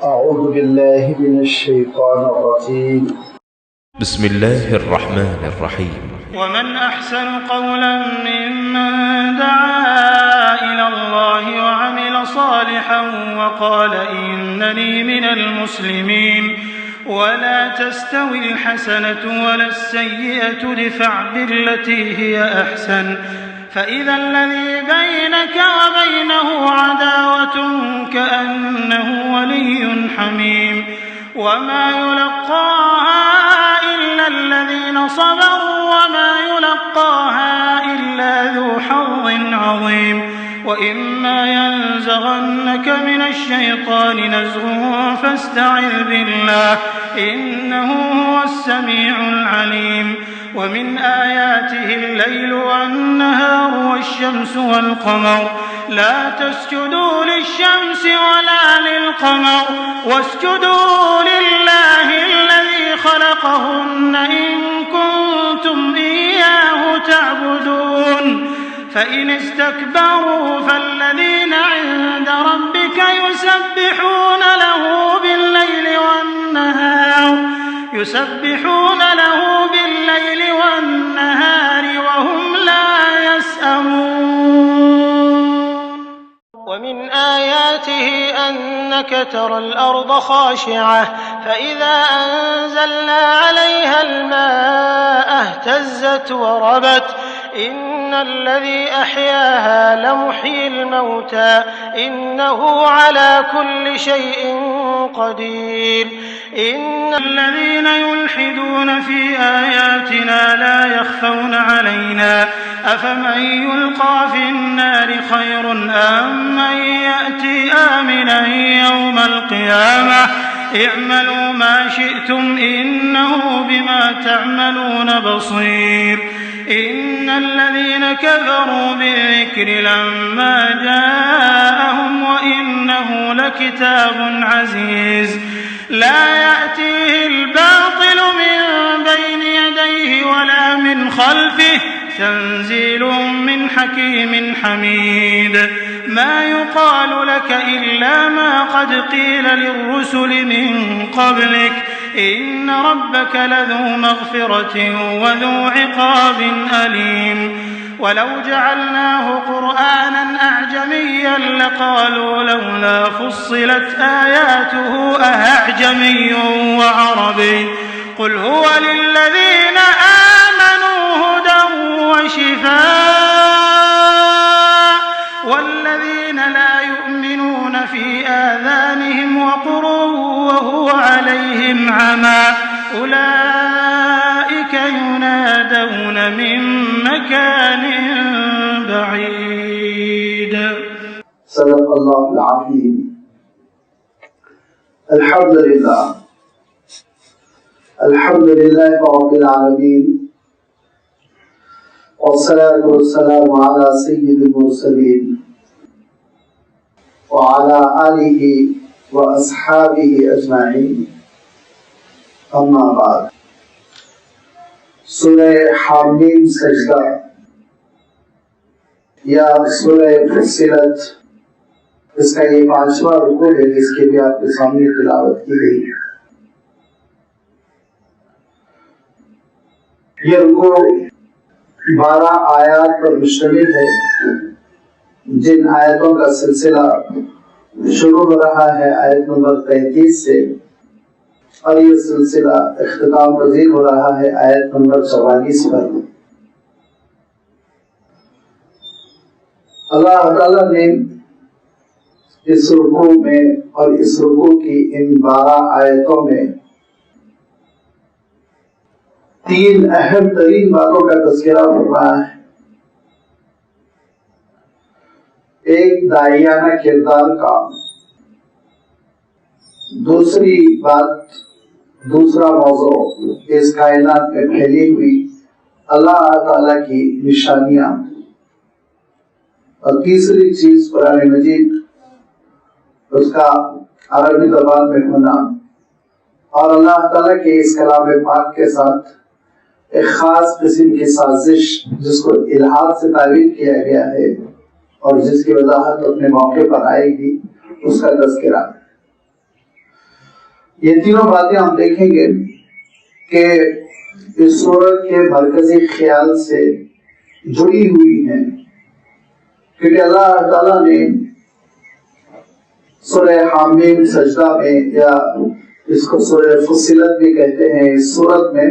أعوذ بالله من الشيطان الرجيم. بسم الله الرحمن الرحيم. ومن أحسن قولا ممن دعا إلى الله وعمل صالحا وقال إنني من المسلمين ولا تستوي الحسنة ولا السيئة ادفع بالتي هي أحسن فإذا الذي بينك وبينه عداوة كأنه ولي حميم وما يلقاها إلا الذين صبروا وما يلقاها إلا ذو حظ عظيم وإما ينزغنك من الشيطان نزغ فاستعذ بالله إنه هو السميع العليم ومن آياته الليل والنهار والشمس والقمر لا تسجدوا للشمس ولا للقمر واسجدوا لله الذي خلقهن إن كنتم إياه تعبدون فإن استكبروا فالذين عند ربك يسبحون له بالليل والنهار وهم لا يسأمون ومن آياته أنك ترى الأرض خاشعة فإذا أنزلنا عليها الماء اهتزت وربت إن الذي أحياها لمحيي الموتى إنه على كل شيء قدير إن الذين يلحدون في آياتنا لا يخفون علينا أفمن يلقى في النار خير أم من يأتي آمنا يوم القيامة اعملوا ما شئتم إنه بما تعملون بصير إن الذين كفروا بالذكر لما جاءهم وإنه لكتاب عزيز لا يأتيه الباطل من بين يديه ولا من خلفه تنزيل من حكيم حميد ما يقال لك إلا ما قد قيل للرسل من قبلك إن ربك لذو مغفرة وذو عقاب أليم ولو جعلناه قرآنا أعجميا لقالوا لولا فصلت آياته أأعجمي وعربي قل هو للذين آمنوا هدى وشفاء والذين لا يؤمنون في آذانهم وقر وهو عليهم عمى أولئك ينادون من مكان بعيد. صدق الله العظيم. الحمد لله رب العالمين والصلاة والسلام على سيد المرسلين وعلى آله وأصحابه أجمعين أما بعد. سورہ حامیم سجدہ یا سورہ فصلت اس کا یہ 5واں رکوع ہے جس کی بھی آپ کے سامنے تلاوت کی گئی. یہ رکوع 12 آیات پر مشتمل ہے جن آیتوں کا سلسلہ شروع ہو رہا ہے آیت نمبر 33 سے اور یہ سلسلہ اختتام پذیر ہو رہا ہے آیت نمبر 44 پر. اللہ تعالیٰ نے اس رکوع میں اور اس رکوع کی ان 12 آیتوں میں 3 اہم ترین باتوں کا تذکرہ فرمایا ہے. ایک داعیانہ کردار کا، دوسرا موضوع اس کائنات میں پھیلی ہوئی اللہ تعالیٰ کی نشانیاں، اور تیسری چیز قرآن مجید اس کا عربی زبان میں ہونا اور اللہ تعالیٰ کے اس کلام پاک کے ساتھ ایک خاص قسم کی سازش جس کو الہاد سے تعبیر کیا گیا ہے اور جس کی وضاحت اپنے موقع پر آئے گی اس کا تذکرہ. یہ تینوں باتیں ہم دیکھیں گے کہ اس سورت کے مرکزی خیال سے جڑی ہوئی ہیں، کیونکہ اللہ تعالیٰ نے سورہ حامیم سجدہ میں، یا اس کو سورہ فصلت بھی کہتے ہیں، اس سورت میں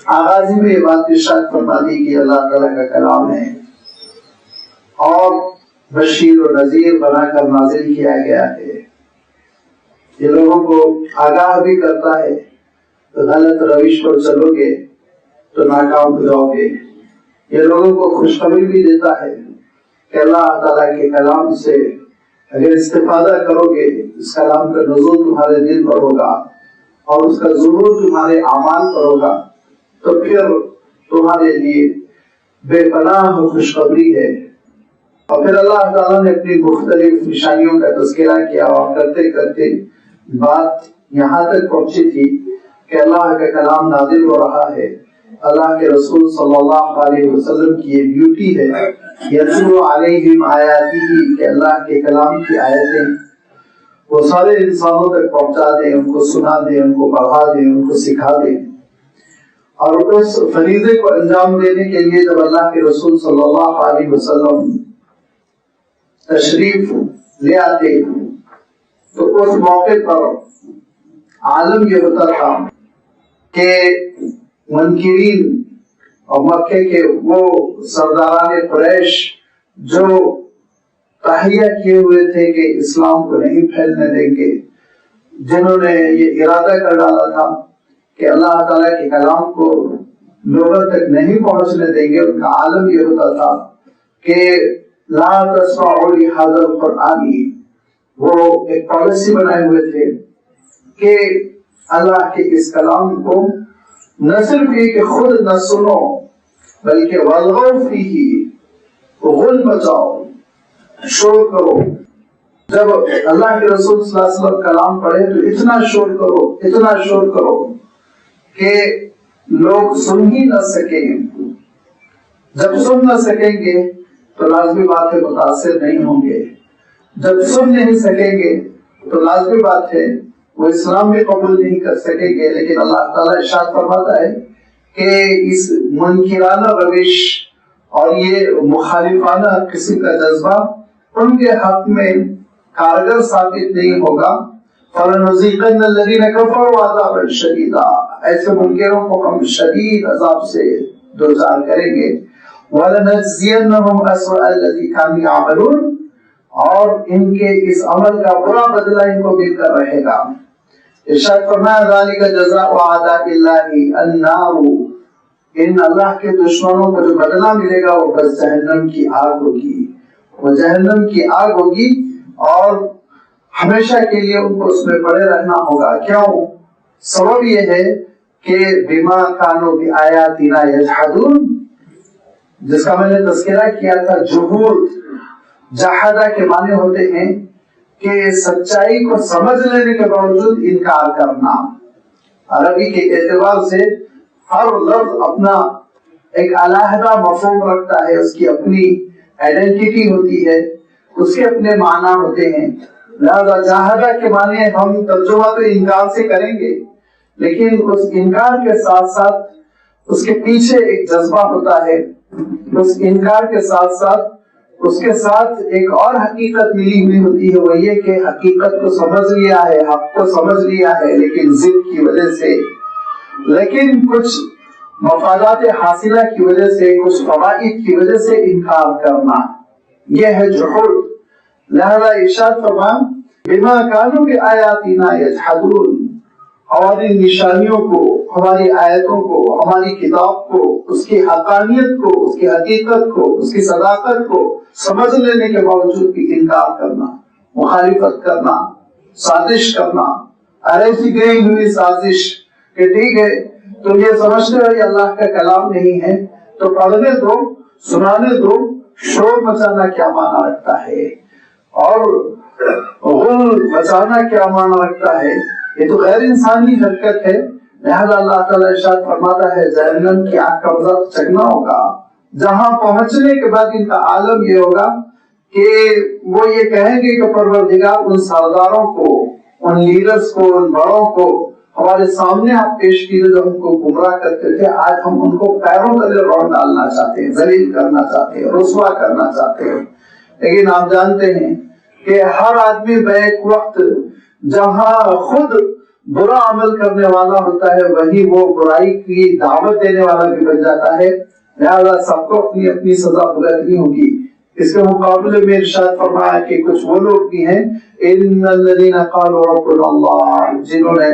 آغاز میں یہ بات ارشاد فرما دی کہ اللہ تعالیٰ کا کلام ہے اور بشیر و نذیر بنا کر نازل کیا گیا ہے، یہ لوگوں کو آگاہ بھی کرتا ہے غلط روش پر چلو گے تو ناکام ہو جاؤ گے، یہ لوگوں کو خوشخبری بھی دیتا ہے کہ اللہ تعالیٰ کے کلام سے اگر استفادہ کرو گے، اس کلام کا نزول تمہارے دل پر ہوگا اور اس کا ظہور تمہارے اعمال پر ہوگا تو پھر تمہارے لیے بے پناہ خوشخبری ہے۔ اور پھر اللہ تعالیٰ نے اپنی مختلف نشانیوں کا تذکرہ کیا، اور کرتے کرتے بات یہاں تک پہنچی تھی کہ اللہ کا کلام نازل ہو رہا ہے، اللہ کے رسول صلی اللہ علیہ وسلم کی یہ ڈیوٹی ہے یتلو علیہم آیاتہ، کہ اللہ کے کلام کی آیتیں وہ سارے انسانوں تک پہنچا دیں، ان کو سنا دیں، ان کو پڑھا دیں، ان کو سکھا دیں۔ اور اس فریضے کو انجام دینے کے لیے جب اللہ کے رسول صلی اللہ علیہ وسلم تشریف لے آتے تو اس موقع پر عالم یہ ہوتا تھا کہ منکرین اور مکے کے وہ سرداران قریش جو تہیہ کیے ہوئے تھے کہ اسلام کو نہیں پھیلنے دیں گے، جنہوں نے یہ ارادہ کر ڈالا تھا کہ اللہ تعالیٰ کے کلام کو لوگوں تک نہیں پہنچنے دیں گے، ان کا عالم یہ ہوتا تھا کہ لا تسمعوا لهذا القرآن، وہ ایک پالیسی بنائے ہوئے تھے کہ اللہ کے اس کلام کو نہ صرف یہ کہ خود نہ سنو بلکہ والغوا فیہ، غل مچاؤ، شور کرو۔ جب اللہ کے رسول صلی اللہ علیہ وسلم کلام پڑھے تو اتنا شور کرو، اتنا شور کرو کہ لوگ سن ہی نہ سکیں۔ جب سن نہ سکیں گے تو لازمی بات ہے متاثر نہیں ہوں گے، جب سن نہیں سکیں گے تو لازمی بات ہے وہ اسلام بھی قبول نہیں کر سکیں گے۔ لیکن اللہ تعالیٰ ارشاد فرماتا ہے کہ اس منکرانہ روش اور یہ مخالفانہ قسم کا جذبہ ان کے حق میں کارگر ثابت نہیں ہوگا۔ فَلَنُذِيقَنَّ الَّذِينَ كَفَرُوا عَذَابًا شَدِيدًا، ایسے منکروں کو ہم شدید عذاب سے دوچار کریں گے۔ وَلَنَجْزِيَنَّهُمْ أَسْوَأَ الَّذِي كَانُوا يَعْمَلُونَ، اور ان کے اس عمل کا برا بدلہ ان کو مل کر رہے گا۔ ارشاد فرمایا ذَلِكَ جَزَاءُ أَعْدَاءِ اللَّهِ النَّارُ، ان اللہ کے دشمنوں کو جو بدلہ ملے گا وہ بس جہنم کی آگ ہوگی، وہ جہنم کی آگ ہوگی اور ہمیشہ کے لیے ان کو اس میں پڑے رہنا ہوگا۔ کیوں؟ سبب یہ ہے کہ بما كانوا بآیاتنا یجحدون، جس کا میں نے تذکرہ کیا تھا، جحود، جحدہ کے معنی ہوتے ہیں کہ سچائی کو سمجھ لینے کے باوجود انکار کرنا۔ عربی کے اعتبار سے ہر لفظ اپنا ایک علیحدہ مفہوم رکھتا ہے، اس کی اپنی آئیڈینٹی ہوتی ہے، اس کے اپنے معنی ہوتے ہیں۔ لہذا جحدہ کے معنی ہم ترجمہ تو انکار سے کریں گے، لیکن اس انکار کے ساتھ ساتھ اس کے پیچھے ایک جذبہ ہوتا ہے، اس انکار کے ساتھ ساتھ اس کے ساتھ ایک اور حقیقت ملی ہوئی ہوتی ہے، وہ یہ کہ حقیقت کو سمجھ لیا ہے، حق کو سمجھ لیا ہے، لیکن ضد کی وجہ سے، لیکن کچھ مفادات حاصلہ کی وجہ سے، کچھ فوائد کی وجہ سے انکار کرنا، یہ ہے جحود۔ لہذا ارشاد فرمایا بما كانوا بآیاتنا یجحدون، ہماری نشانیوں کو، ہماری آیتوں کو، ہماری کتاب کو، اس کی حقانیت کو، اس کی حقیقت کو، اس کی صداقت کو سمجھ لینے کے باوجود بھی انکار کرنا، مخالفت کرنا، سازش کرنا، ایسی گئی ہوئی سازش کہ ٹھیک ہے تم یہ سمجھتے ہو یہ اللہ کا کلام نہیں ہے تو پڑھنے دو، سنانے دو۔ شور مچانا کیا معنی رکھتا ہے اور غل مچانا کیا معنی رکھتا ہے؟ یہ تو غیر انسانی حرکت ہے۔ لہذا اللہ تعالیٰ ارشاد فرماتا ہے جہنم کی آگ کا مزہ چکھنا ہوگا، جہاں پہنچنے کے بعد ان کا عالم یہ ہوگا کہ وہ یہ کہیں گے کہ پروردگار ان سرداروں کو، ان لیڈرز کو, ان بڑوں کو ہمارے سامنے آپ پیش کیے جو ہم کو گمراہ کرتے تھے, آج ہم ان کو پیروں تلے رون ڈالنا چاہتے ہیں, ذلیل کرنا چاہتے ہیں, رسوا کرنا چاہتے ہیں. لیکن آپ جانتے ہیں کہ ہر آدمی بیک وقت جہاں خود برا عمل کرنے والا ہوتا ہے وہی وہ برائی کی دعوت دینے والا بھی بن جاتا ہے. لہذا سب کو اپنی اپنی سزا بھگتنی ہوگی. اس کے مقابلے میں ارشاد فرمایا کہ کچھ وہ لوگ بھی ہیں ان الذین قالوا ربنا اللہ, جنہوں نے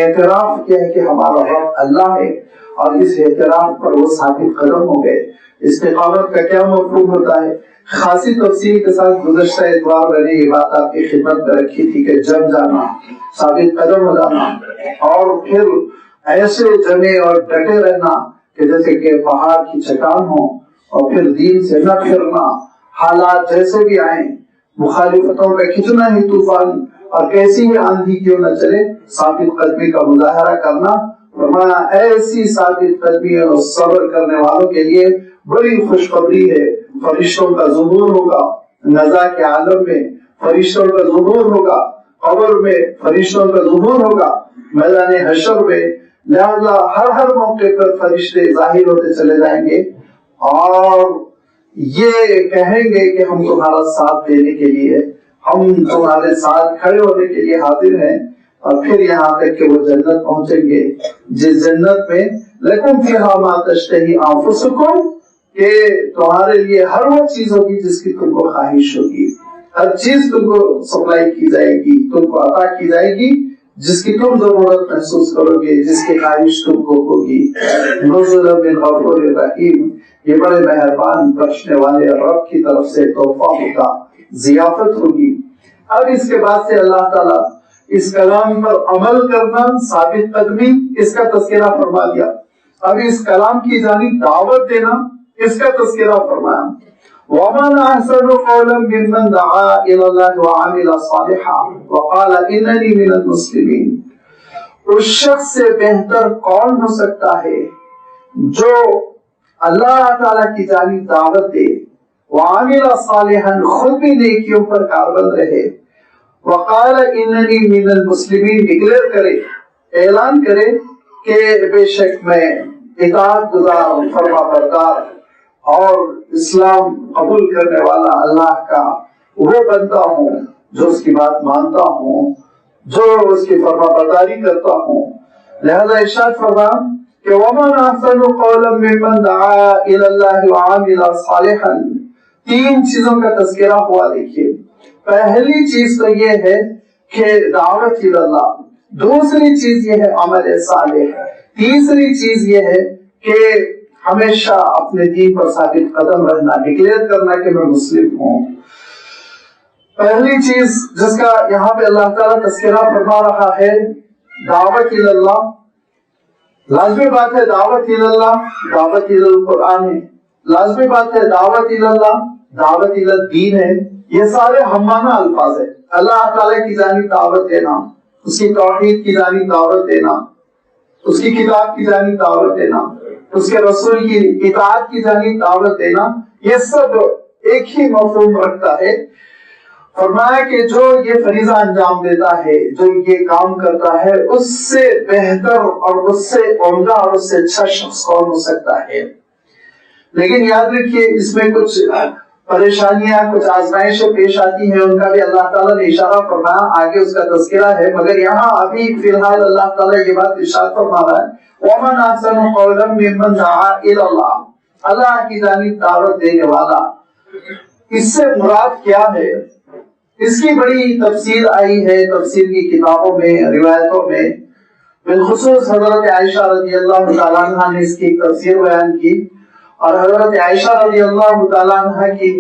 اعتراف کیا ہے کہ ہمارا رب اللہ ہے, اور اس اعتراف پر وہ ثابت قدم ہو گئے. استقامت کا کیا مفہوم ہوتا ہے؟ خاصی تفصیل کے ساتھ گزشتہ اتوار میں نے یہ بات آپ کی خدمت میں رکھی تھی کہ جم جانا, ثابت قدم ہو جانا, اور پھر ایسے جمے اور ڈٹے رہنا کہ جیسے کہ پہاڑ کی چٹان ہو, اور پھر دین سے نہ پھرنا, حالات جیسے بھی آئیں, مخالفتوں کا کتنا ہی طوفان اور کیسی ہی آندھی کیوں نہ چلے, ثابت قدمی کا مظاہرہ کرنا. فرمایا ایسی ثابت قدمی اور صبر کرنے والوں کے لیے بڑی خوشخبری ہے. فرشتوں کا ظہور ہوگا نزا کے عالم میں, فرشتوں کا ظہور ہوگا قبر میں, فرشتوں کا ظہور ہوگا میدان حشر میں. لہذا ہر موقع پر فرشتے ظاہر ہوتے چلے جائیں گے اور یہ کہیں گے کہ ہم تمہارا ساتھ دینے کے لیے, ہم تمہارے ساتھ کھڑے ہونے کے لیے حاضر ہیں. اور پھر یہاں تک کہ وہ جنت پہنچیں گے جس جنت میں لکم فیہا ما تشتہی انفسکم, کہ تمہارے لیے ہر وہ چیز ہوگی جس کی تم کو خواہش ہوگی, ہر چیز تم کو سپلائی کی جائے گی, تم کو عطا کی جائے گی جس کی تم ضرورت محسوس کرو گے, جس کی خواہش تم کو ہوگی. نزلا من غفور رحیم, یہ بڑے مہربان بخشنے والے رب کی طرف سے تحفہ ہوگا, ضیافت ہوگی. اب اس کے بعد سے اللہ تعالیٰ اس کلام پر عمل کرنا, ثابت قدمی, اس کا تذکرہ فرما دیا. اب اس کلام کی جانب دعوت دینا, اس کا تذکرہ فرمایا. وَمَنْ أَحْسَنُ قَوْلًا مِّمَّنْ دَعَا إِلَى اللَّهِ وَعَمِلَ صَالِحًا وَقَالَ إِنَّنِي مِنَ الْمُسْلِمِينَ, اس شخص سے بہتر کون ہو سکتا ہے جو اللہ تعالیٰ کی جانب دعوت دے, وَعَمِلَ صَالِحًا, خود بھی نیکیوں پر کاربند رہے, وَقَالَ إِنَّنِي مِنَ الْمُسْلِمِينَ, ڈکلیئر کرے, اعلان کرے کہ بے شک میں اطاعت گزار, فرما بردار اور اسلام قبول کرنے والا اللہ کا وہ بنتا ہوں جو اس کی بات مانتا ہوں, جو اس کی فرما برداری کرتا ہوں. لہذا ارشاد فرما کہ وَمَنْ أَحْسَنُ قَوْلًا مِّمَّنْ دَعَا إِلَى اللَّهِ وَعَمِلَ صَالِحًا, تین چیزوں کا تذکرہ ہوا. دیکھیے, پہلی چیز تو یہ ہے کہ دعوت اللہ, دوسری چیز یہ ہے عمل صالح, تیسری چیز یہ ہے کہ ہمیشہ اپنے دین پر ثابت قدم رہنا, ڈکلیئر کرنا کہ میں مسلم ہوں. پہلی چیز جس کا یہاں پہ اللہ تعالیٰ تذکرہ فرما رہا ہے دعوت اللہ. لازمی بات ہے دعوت اللہ, دعوت القرآن ہے. لازمی بات ہے دعوت اللہ, دعوت الدین ہے. یہ سارے ہمانہ الفاظ ہیں. اللہ تعالیٰ کی جانب دعوت دینا, اس کی توحید کی جانب دعوت دینا, اس کی کتاب کی جانب دعوت دینا, اس کے رسول کی اطاعت کی جانب دعوت دینا, یہ سب ایک ہی مفہوم رکھتا ہے. فرمایا کہ جو یہ فریضہ انجام دیتا ہے, جو یہ کام کرتا ہے, اس سے بہتر اور اس سے عمدہ اور اس سے اچھا شخص کون ہو سکتا ہے. لیکن یاد رکھیے اس میں کچھ پریشانیاں, کچھ آزمائشیں پیش آتی ہیں, ان کا بھی اللہ تعالیٰ نے اشارہ فرمایا, آگے اس کا تذکرہ ہے. مگر یہاں ابھی فی الحال اللہ تعالیٰ یہ بات ارشاد فرما رہا ہے وَمَنْ أَحْسَنُ قَوْلًا مِّمَّنْ دَعَا إِلَى اللَّهِ, اللہ کی جانب دعوت دینے والا. اس سے مراد کیا ہے؟ اس کی بڑی تفسیر آئی ہے تفسیر کی کتابوں میں, روایتوں میں. بالخصوص حضرت عائشہ رضی اللہ تعالیٰ عنہ نے اس کی ایک تفسیر بیان کی, اور حضرت عائشہ رضی اللہ تعالیٰ عنہ کی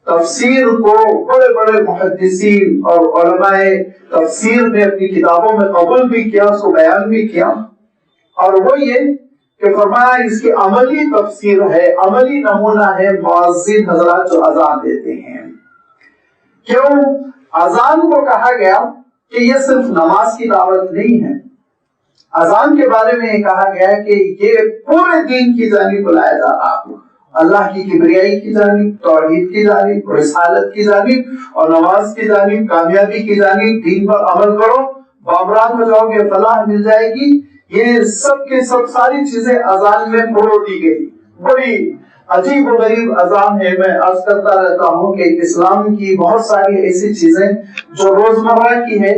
تفسیر کو بڑے بڑے محدثین اور علماء تفسیر نے اپنی کتابوں میں قبول بھی کیا, اس کو بیان بھی کیا. اور وہ یہ کہ فرمایا اس کی عملی تفسیر ہے, عملی نمونہ ہے مؤذن حضرات جو اذان دیتے ہیں. کیوں اذان کو کہا گیا کہ یہ صرف نماز کی دعوت نہیں ہے, اذان کے بارے میں یہ کہا گیا کہ یہ پورے دین کی جانب بلایا جا رہا ہے, اللہ کی کبریائی کی جانب، توحید کی جانب، رسالت کی جانب اور نماز کی جانب، کامیابی کی جانب، دین پر عمل کرو، بامراد ہو جاؤ گے، فلاح مل جائے گی. یہ سب کے سب ساری چیزیں اذان میں پرو دی گئی. بڑی عجیب و غریب اذان ہے. میں عرض کرتا رہتا ہوں کہ اسلام کی بہت ساری ایسی چیزیں جو روزمرہ کی ہیں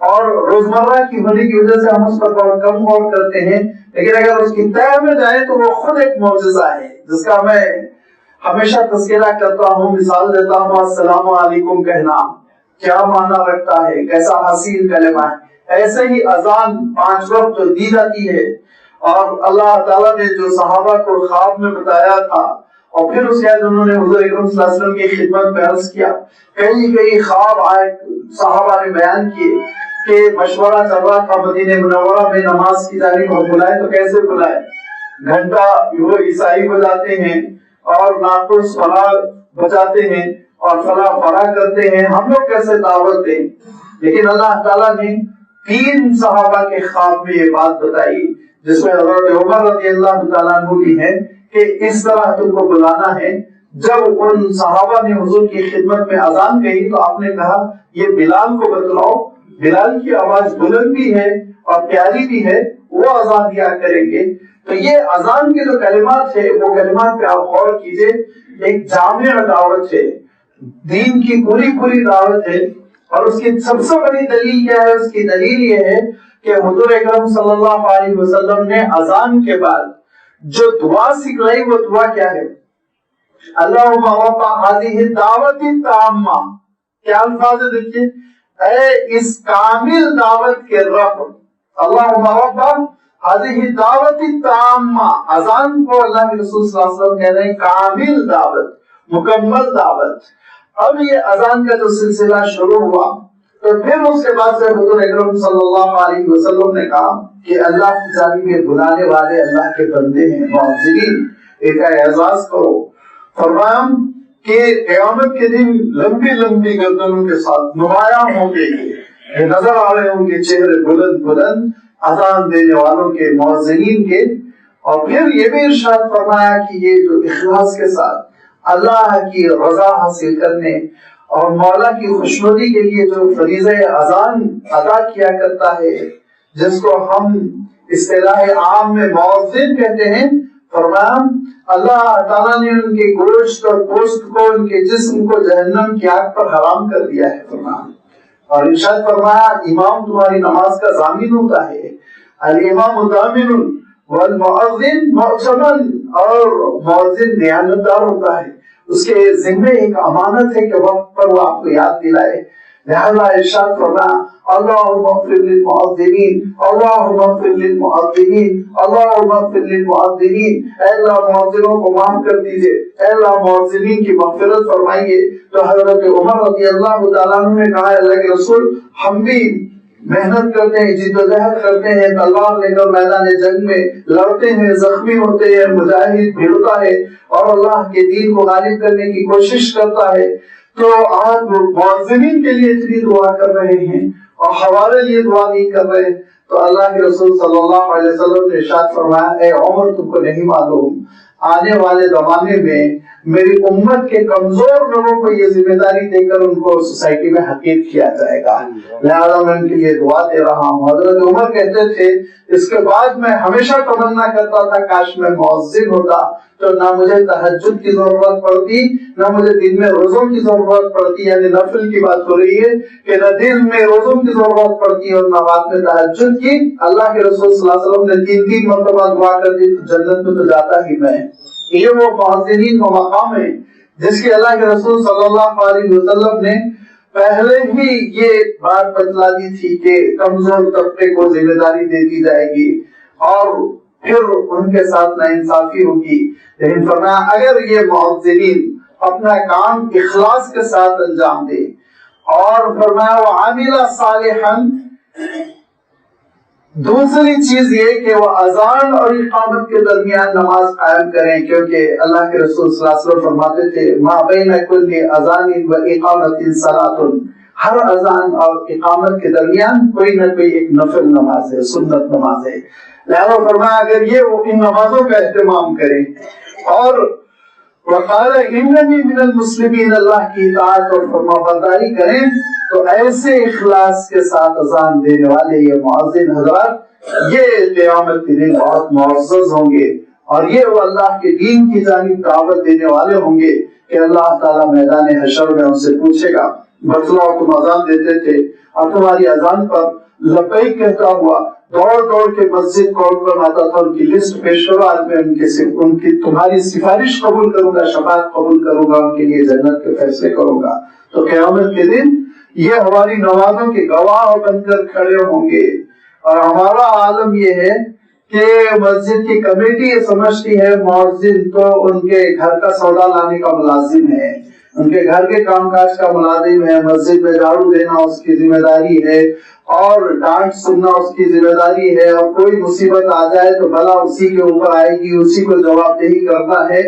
اور روزمرہ کی ہونے کی وجہ سے ہم اس پر بہت کم غور کرتے ہیں، لیکن اگر اس کی تہہ میں جائیں تو وہ خود ایک معجزہ ہے جس کا میں ہمیشہ تذکرہ کرتا ہوں، مثال دیتا ہوں. السلام علیکم کہنا کیا معنی رکھتا ہے، کیسا حسین کلمہ ہے. ایسے ہی اذان 5 وقت جو دی جاتی ہے، اور اللہ تعالیٰ نے جو صحابہ کو خواب میں بتایا تھا اور پھر اس کے بعد انہوں نے حضور اکرم صلی اللہ علیہ وسلم کی خدمت میں عرض کیا. کئی خواب آئے، صحابہ نے بیان کیے کہ مشورہ چل رہا تھا مدینہ منورہ میں نماز کی جانب، اور بلائے تو کیسے بلائے، گھنٹہ وہ عیسائی بجاتے ہیں اور ناقوس فلاح بجاتے ہیں اور فلاح فرا کرتے ہیں، ہم لوگ کیسے دعوت دیں. لیکن اللہ تعالیٰ نے 3 صحابہ کے خواب میں یہ بات بتائی، جس میں حضرت عمر رضی اللہ تعالیٰ عنہ بھی ہے کہ اس طرح تم کو بلانا ہے. جب ان صحابہ نے حضور کی خدمت میں اذان کہی تو آپ نے کہا یہ بلال کو بتلاؤ، بلال کی آواز بلند بھی ہے اور پیاری بھی ہے، وہ اذان دیا کریں گے. تو یہ اذان کے جو کلمات ہے وہ کلمات پہ آپ غور کیجئے. ایک جامع دعوت ہے، دین کی پوری دعوت ہے. اور اس کی سب سے بڑی دلیل کیا ہے؟ اس کی دلیل یہ ہے کہ حضور اکرم صلی اللہ علیہ وسلم نے اذان کے بعد جو دعا سکھلائی وہ دعا کیا ہے؟ اللہم رب ہذہ الدعوۃ التامہ. کیا الفاظ ہے دیکھیے، اے اس کامل دعوت کے رب، اللہم رب ہذہ الدعوۃ التامہ. اذان کو اللہ کے رسول صلی اللہ علیہ وسلم کہہ رہے ہیں کامل دعوت، مکمل دعوت. اب یہ اذان کا جو سلسلہ شروع ہوا تو پھر اس کے بعد سے حضور اکرم صلی اللہ علیہ وسلم نے کہا کہ اللہ کی جانب یہ بلانے والے اللہ کے بندے ہیں، مؤذنین، ایک اعزاز کرو. فرمایا کہ قیامت کے دن لمبی گردنوں کے ساتھ نمایاں ہوں گے، یہ نظر آ رہے ہوں گے چہرے بلند اذان دینے والوں کے، مؤذنین کے. اور پھر یہ بھی ارشاد فرمایا کہ یہ جو اخلاص کے ساتھ اللہ کی رضا حاصل کرنے اور مولا کی خوشنودی کے لیے جو فریضہ اذان ادا کیا کرتا ہے، جس کو ہم اصطلاح عام میں مؤذن کہتے ہیں، فرمایا اللہ تعالیٰ نے ان کے گوشت اور پوست کو، ان کے جسم کو جہنم کی آگ پر حرام کر دیا ہے. فرمایا اور ارشاد فرمایا امام تمہاری نماز کا ضامن ہوتا ہے، الامام ضامن والمؤذن مؤتمن، اور مؤذن دیانتدار ہوتا ہے، اس کے ذمہ ایک امانت ہے کہ وقت پر وہ آپ کو یاد دلائے. لہذا ارشاد فرمایا اللہم اغفر للمؤذنین، اللہم اغفر للمؤذنین، اللہم اغفر للمؤذنین. اے اللہ مؤذنوں کو معاف کر دیجئے، اے اللہ مؤذنین کی مغفرت فرمائیے. تو حضرت عمر رضی اللہ تعالیٰ عنہ نے کہا اللہ کے رسول ہم بھی محنت کرتے ہیں، جدوجہد کرتے ہیں، تلوار لے کر میدان جنگ میں لڑتے ہیں، زخمی ہوتے ہیں، مجاہد بھیڑتا ہے اور اللہ کے دین کو غالب کرنے کی کوشش کرتا ہے. تو آپ مؤذنین کے لیے اتنی دعا کر رہے ہیں اور ہمارے لیے دعا نہیں کر رہے. تو اللہ کے رسول صلی اللہ علیہ وسلم نے ارشاد فرمایا اے عمر تم کو نہیں معلوم آنے والے زمانے میں میری امت کے کمزور لوگوں کو یہ ذمہ داری دے کر ان کو سوسائٹی میں حقیر کیا جائے گا، لہذا میں ان کے لیے دعا دے رہا ہوں. حضرت عمر کہتے تھے اس کے بعد میں ہمیشہ تمنا کرتا تھا کاش میں مؤذن ہوتا تو نہ مجھے تہجد کی ضرورت پڑتی، نہ مجھے دن میں روزوں کی ضرورت پڑتی، یعنی نفل کی بات ہو رہی ہے کہ نہ دن میں روزوں کی ضرورت پڑتی اور نہ رات میں تہجد کی. اللہ کے رسول صلی اللہ علیہ وسلم نے 3 مرتبہ دعا کر دی تو جنت میں تو جاتا ہی میں. یہ وہ مؤذنین کا مقام ہے جس کی اللہ کے رسول صلی اللہ علیہ وسلم نے پہلے ہی یہ بات بتلا دی تھی کہ کمزور طبقے کو ذمہ داری دے دی جائے گی اور پھر ان کے ساتھ ناانصافی ہوگی. لیکن فرمایا اگر یہ مؤذنین اپنا کام اخلاص کے ساتھ انجام دے اور فرمایا وعامل صالحا، دوسری چیز یہ کہ وہ اذان اور اقامت کے درمیان نماز قائم کریں، کیونکہ اللہ کے رسول صلی اللہ علیہ وسلم فرماتے تھے ما بین کل اذان و اقامت صلاۃ، ہر اذان اور اقامت کے درمیان کوئی نہ کوئی ایک نفل نماز ہے، سنت نماز ہے. لہذا فرمایا اگر یہ ان نمازوں کا اہتمام کریں اور وقال اننی من المسلمین، اللہ کی اطاعت اور فرمانبرداری کریں تو ایسے اخلاص کے ساتھ اذان دینے والے یہ مؤذن حضرات یہ قیامت کے دن بہت معزز ہوں گے، اور یہ وہ اللہ کے دین کی جانب دعوت دینے والے ہوں گے کہ اللہ تعالیٰ میدان حشر میں ان سے پوچھے گا بتلاؤ تم اذان دیتے تھے اور تمہاری اذان پر لبیک کہتا ہوا دوڑ دوڑ کے مسجد کون کون آتا تھا، ان کی لسٹ پیش کرو، آج میں ان کی تمہاری سفارش قبول کروں گا، شفاعت قبول کروں گا، ان کے لیے جنت کے فیصلے کروں گا۔ تو قیامت کے دن یہ ہماری نمازوں کے گواہ بن کر کھڑے ہوں گے، اور ہمارا عالم یہ ہے کہ مسجد کی کمیٹی یہ سمجھتی ہے مؤذن تو ان کے گھر کا سودا لانے کا ملازم ہے، ان کے گھر کے کام کاج کا ملازم ہے، مسجد میں جھاڑو دینا اس کی ذمہ داری ہے، اور ڈانٹ سننا اس کی ذمہ داری ہے، اور کوئی مصیبت آ جائے تو بلا اسی کے اوپر آئے گی، اسی کو جواب دہی کرنا ہے۔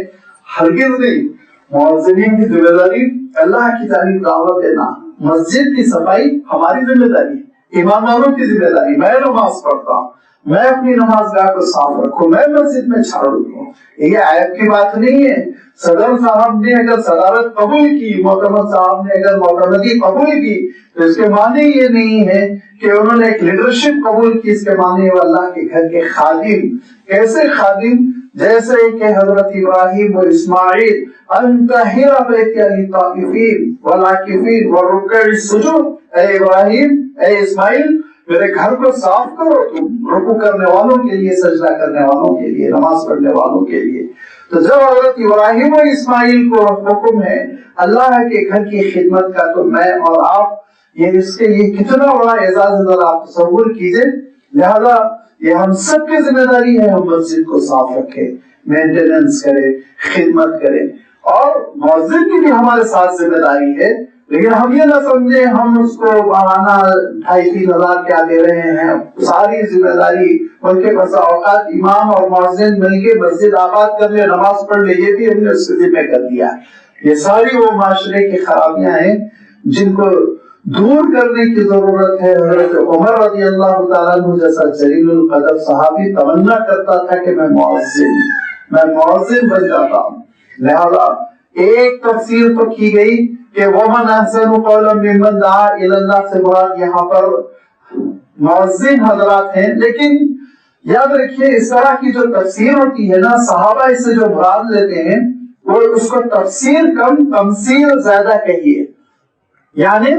ہرگز نہیں، مؤذنین کی ذمہ داری اللہ کی جانب دعوت دینا، مسجد کی صفائی ہماری ذمہ داری، اماموں کی ذمہ داری، میں نماز پڑھتا ہوں، میں اپنی نماز گاہ کو صاف رکھوں، میں مسجد میں جھاڑو دوں، یہ عیب کی بات نہیں ہے۔ صدر صاحب نے اگر صدارت قبول کی، معتمد صاحب نے اگر معتمدی قبول کی، تو اس کے معنی یہ نہیں ہے کہ انہوں نے ایک لیڈرشپ قبول کی، اس کے معنی وہ اللہ کے گھر کے خادم۔ کیسے خادم؟ جیسے کہ حضرت ابراہیم و اسماعیل ان طہر بیتی للطائفین والعاکفین والرکع السجود، اے ابراہیم اے اسماعیل میرے گھر کو صاف کرو، تم رکوع کرنے والوں کے لیے، سجدہ کرنے والوں کے لیے، نماز پڑھنے والوں کے لیے۔ تو جب حضرت ابراہیم و اسماعیل کو حکم ہے اللہ کے گھر کی خدمت کا، تو میں اور آپ یہ اس کے لیے کتنا بڑا اعزاز ہے ذرا آپ تصور کیجئے۔ لہذا یہ ہم سب کی ذمہ داری ہے ہم مسجد کو صاف رکھیں، مینٹیننس کریں، خدمت کریں، اور مؤذن کی بھی ہمارے ساتھ ذمہ داری ہے، لیکن ہم یہ نہ سمجھیں ہم اس کو ماہانہ 2,500 3,000 کیا دے رہے ہیں، ساری ذمہ داری بلکہ بسا اوقات امام اور مؤذن مل کے مسجد آباد کر لے، نماز پڑھ لے، یہ بھی ہم نے اس کے ذمہ کر دیا۔ یہ ساری وہ معاشرے کی خرابیاں ہیں جن کو دور کرنے کی ضرورت ہے۔ حضرت عمر رضی اللہ تعالیٰ عنہ جیسا جلیل القدر صحابی تمنا کرتا تھا کہ میں مؤذن بن جاتا ہوں۔ لہذا ایک تفسیر تو کی گئی کہ وَمَنْ أَحْسَنُ قَوْلًا مِّمَّنْ دَعَا إِلَى اللَّهِ سے مراد یہاں پر مؤذن حضرات ہیں، لیکن یاد رکھیے اس طرح کی جو تفسیر ہوتی ہے نا، صحابہ اس سے جو مراد لیتے ہیں وہ اس کو تفسیر کم تمثیل زیادہ کہیے، یعنی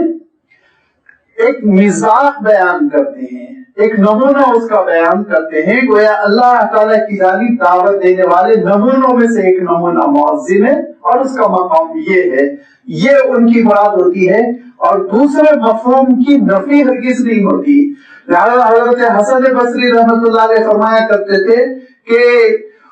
ایک مزاح بیان کرتے ہیں، ایک نمونہ اس کا بیان کرتے ہیں، گویا اللہ تعالیٰ کی جانب دعوت دینے والے نمونوں میں سے ایک نمونہ مؤذن ہے، اور اس کا مقام یہ ہے، یہ ان کی مراد ہوتی ہے، اور دوسرے مفہوم کی نفی ہرگز نہیں ہوتی۔ لہذا حضرت حسن بصری رحمۃ اللہ علیہ فرمایا کرتے تھے کہ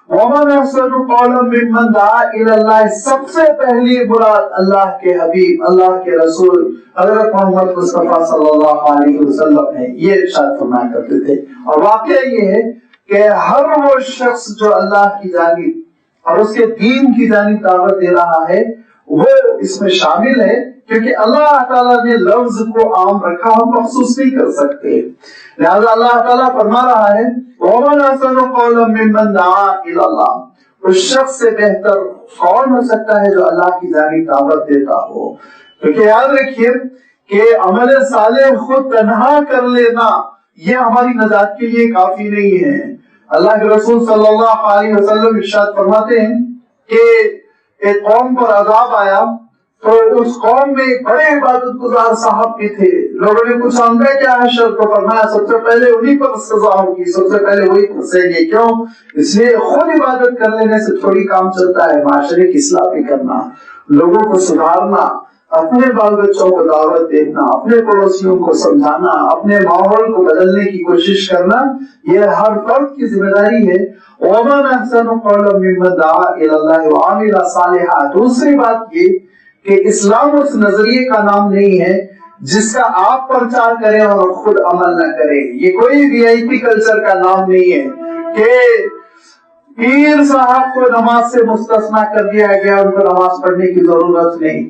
وَمَنْ أَحْسَنُ قَوْلًا مِّمَّنْ دَعَا إِلَى اللَّهِ، سب سے پہلی مراد اللہ کے حبیب، اللہ کے رسول حضرت محمد مصطفیٰ صلی اللہ علیہ وسلم ہے، یہ ارشاد فرمایا کرتے تھے۔ اور واقعہ یہ ہے کہ ہر وہ شخص جو اللہ کی جانب اور اس کے دین کی جانب دعوت دے رہا ہے وہ اس میں شامل ہے، کیونکہ اللہ تعالیٰ نے لفظ کو عام رکھا، ہم مخصوص نہیں کر سکتے۔ لہذا اللہ تعالیٰ فرما رہا ہے وَمَنْ أَحْسَنُ قَوْلًا مِّمَّنْ دَعَا إِلَى اللَّهِ، اس شخص سے بہتر کون ہو سکتا ہے جو اللہ کی جانب دعوت دیتا ہو؟ کیونکہ یاد رکھیے کہ عمل صالح خود تنہا کر لینا یہ ہماری نجات کے لیے کافی نہیں ہے۔ اللہ کے رسول صلی اللہ علیہ وسلم ارشاد فرماتے ہیں کہ ایک قوم پر عذاب آیا تو اس قوم میں ایک بڑے عبادت گزار صاحب بھی تھے، لوگوں نے پوچھا ان کا کیا حشر، تو فرمایا سب سے پہلے انہی پر سزا ہوگی، سب سے پہلے وہی پھنسیں گے۔ کیوں؟ اس لیے خود عبادت کر لینے سے تھوڑی کام چلتا ہے، معاشرے کی اصلاح بھی کرنا، لوگوں کو سدھارنا، اپنے بال بچوں کو دعوت دینا، اپنے پڑوسیوں کو سمجھانا، اپنے ماحول کو بدلنے کی کوشش کرنا، یہ ہر فرد کی ذمہ داری ہے۔ وَمَنْ أَحْسَنُ قَوْلًا مِّمَّنْ دَعَا إِلَى اللَّهِ وَعَمِلَ صَالِحًا۔ دوسری بات یہ کہ اسلام اس نظریے کا نام نہیں ہے جس کا آپ پرچار کریں اور خود عمل نہ کریں، یہ کوئی وی آئی پی کلچر کا نام نہیں ہے کہ پیر صاحب کو نماز سے مستثنا کر دیا گیا، ان کو نماز پڑھنے کی ضرورت نہیں،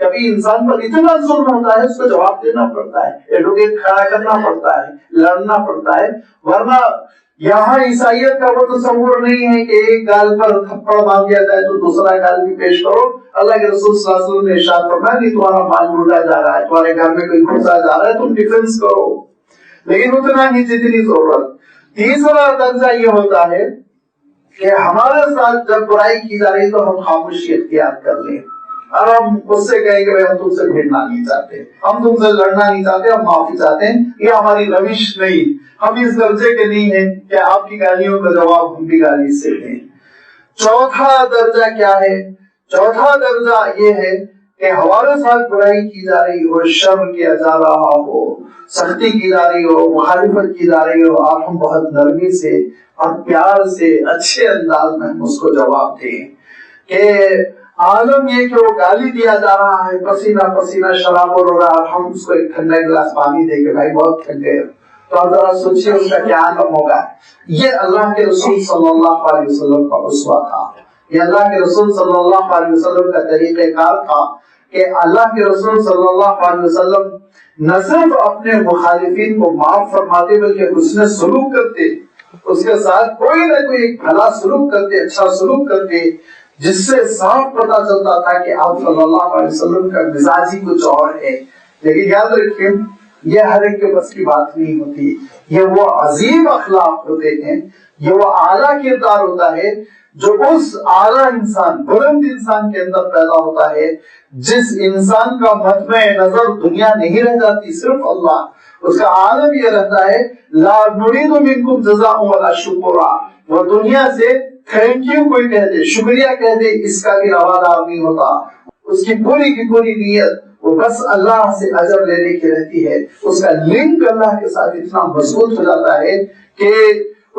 کبھی انسان پر اتنا ظلم ہوتا ہے اس کو جواب دینا پڑتا ہے، ایڈوکیٹ کھڑا کرنا پڑتا ہے، لڑنا پڑتا ہے. ورنہ یہاں عیسائیت کا وہ تصور نہیں ہے کہ ایک گال پر تھپڑ مار دیا جائے تو دوسرا گال بھی پیش کرو. اللہ کے رسول صلی اللہ علیہ وسلم نے ارشاد فرمایا کہ تمہارا مال لوٹا جا رہا ہے، تمہارے گھر میں کوئی گھسا جا رہا ہے، تم ڈیفینس کرو، لیکن اتنا ہی جتنی ضرورت. تیسرا درجہ یہ ہوتا ہے کہ ہمارے ساتھ جب برائی کی جا رہی تو ہم خاموشی اختیار کر لیں اور ہم اس سے کہیں کہ ہم تم سے بھیڑنا نہیں چاہتے، ہم تم سے لڑنا نہیں چاہتے، ہم معافی چاہتے ہیں. یہ ہماری روش نہیں، ہم اس درجے کے نہیں ہیں کہ آپ کی گالیوں کا جواب ہم بھی گالی سے دیں. چوتھا درجہ کیا ہے؟ چوتھا درجہ یہ ہے کہ ہمارے ساتھ برائی کی جا رہی ہو، شر کیا جا رہا ہو، سختی کی جا رہی ہو، مخالفت کی جا رہی ہو، آپ ہم بہت نرمی سے اور پیار سے اچھے انداز میں ہم اس کو جواب دیں. کہ عالم یہ کہ وہ گالی دیا جا رہا ہے، پسینہ پسینہ شراب ہو رہا ہے، ہم اس کو ایک ٹھنڈا گلاس پانی دے کے بھائی بہت تھک گئے، تو آپ ذرا سوچیے اس کا کیا عالم ہوگا. یہ اللہ کے رسول صلی اللہ علیہ وسلم کا اسوہ تھا، یہ اللہ کے رسول صلی اللہ علیہ وسلم کا طریقہ کار تھا کہ اللہ کے رسول صلی اللہ علیہ وسلم نہ صرف اپنے مخالفین کو معاف فرماتے بلکہ حسن سلوک کرتے، اس کے ساتھ کوئی نہ کوئی ایک بھلا سلوک کرتے، اچھا سلوک کرتے، جس سے صاف پتا چلتا تھا کہ آپ صلی اللہ علیہ وسلم کا مزاج ہی کچھ اور ہے. لیکن یاد رکھیں یہ ہر ایک کے بس کی بات نہیں ہوتی، یہ وہ عظیم اخلاق ہوتے ہیں، یہ وہ اعلیٰ کردار ہوتا ہے جو اس اعلیٰ انسان، بلند انسان کے اندر پیدا ہوتا ہے، جس انسان کا مطمع نظر دنیا نہیں رہ جاتی، صرف اللہ. اس کا عالم یہ رہتا ہے لا نريد منکم جزاء ولا شکورا، وہ دنیا سے تھینک یو کوئی کہہ دے، شکریہ کہہ دے، اس کا بھی روادار نہیں ہوتا. اس کی پوری نیت وہ بس اللہ سے اجر لینے کی رہتی ہے. اس کا لنک اللہ کے ساتھ اتنا مضبوط ہو جاتا ہے کہ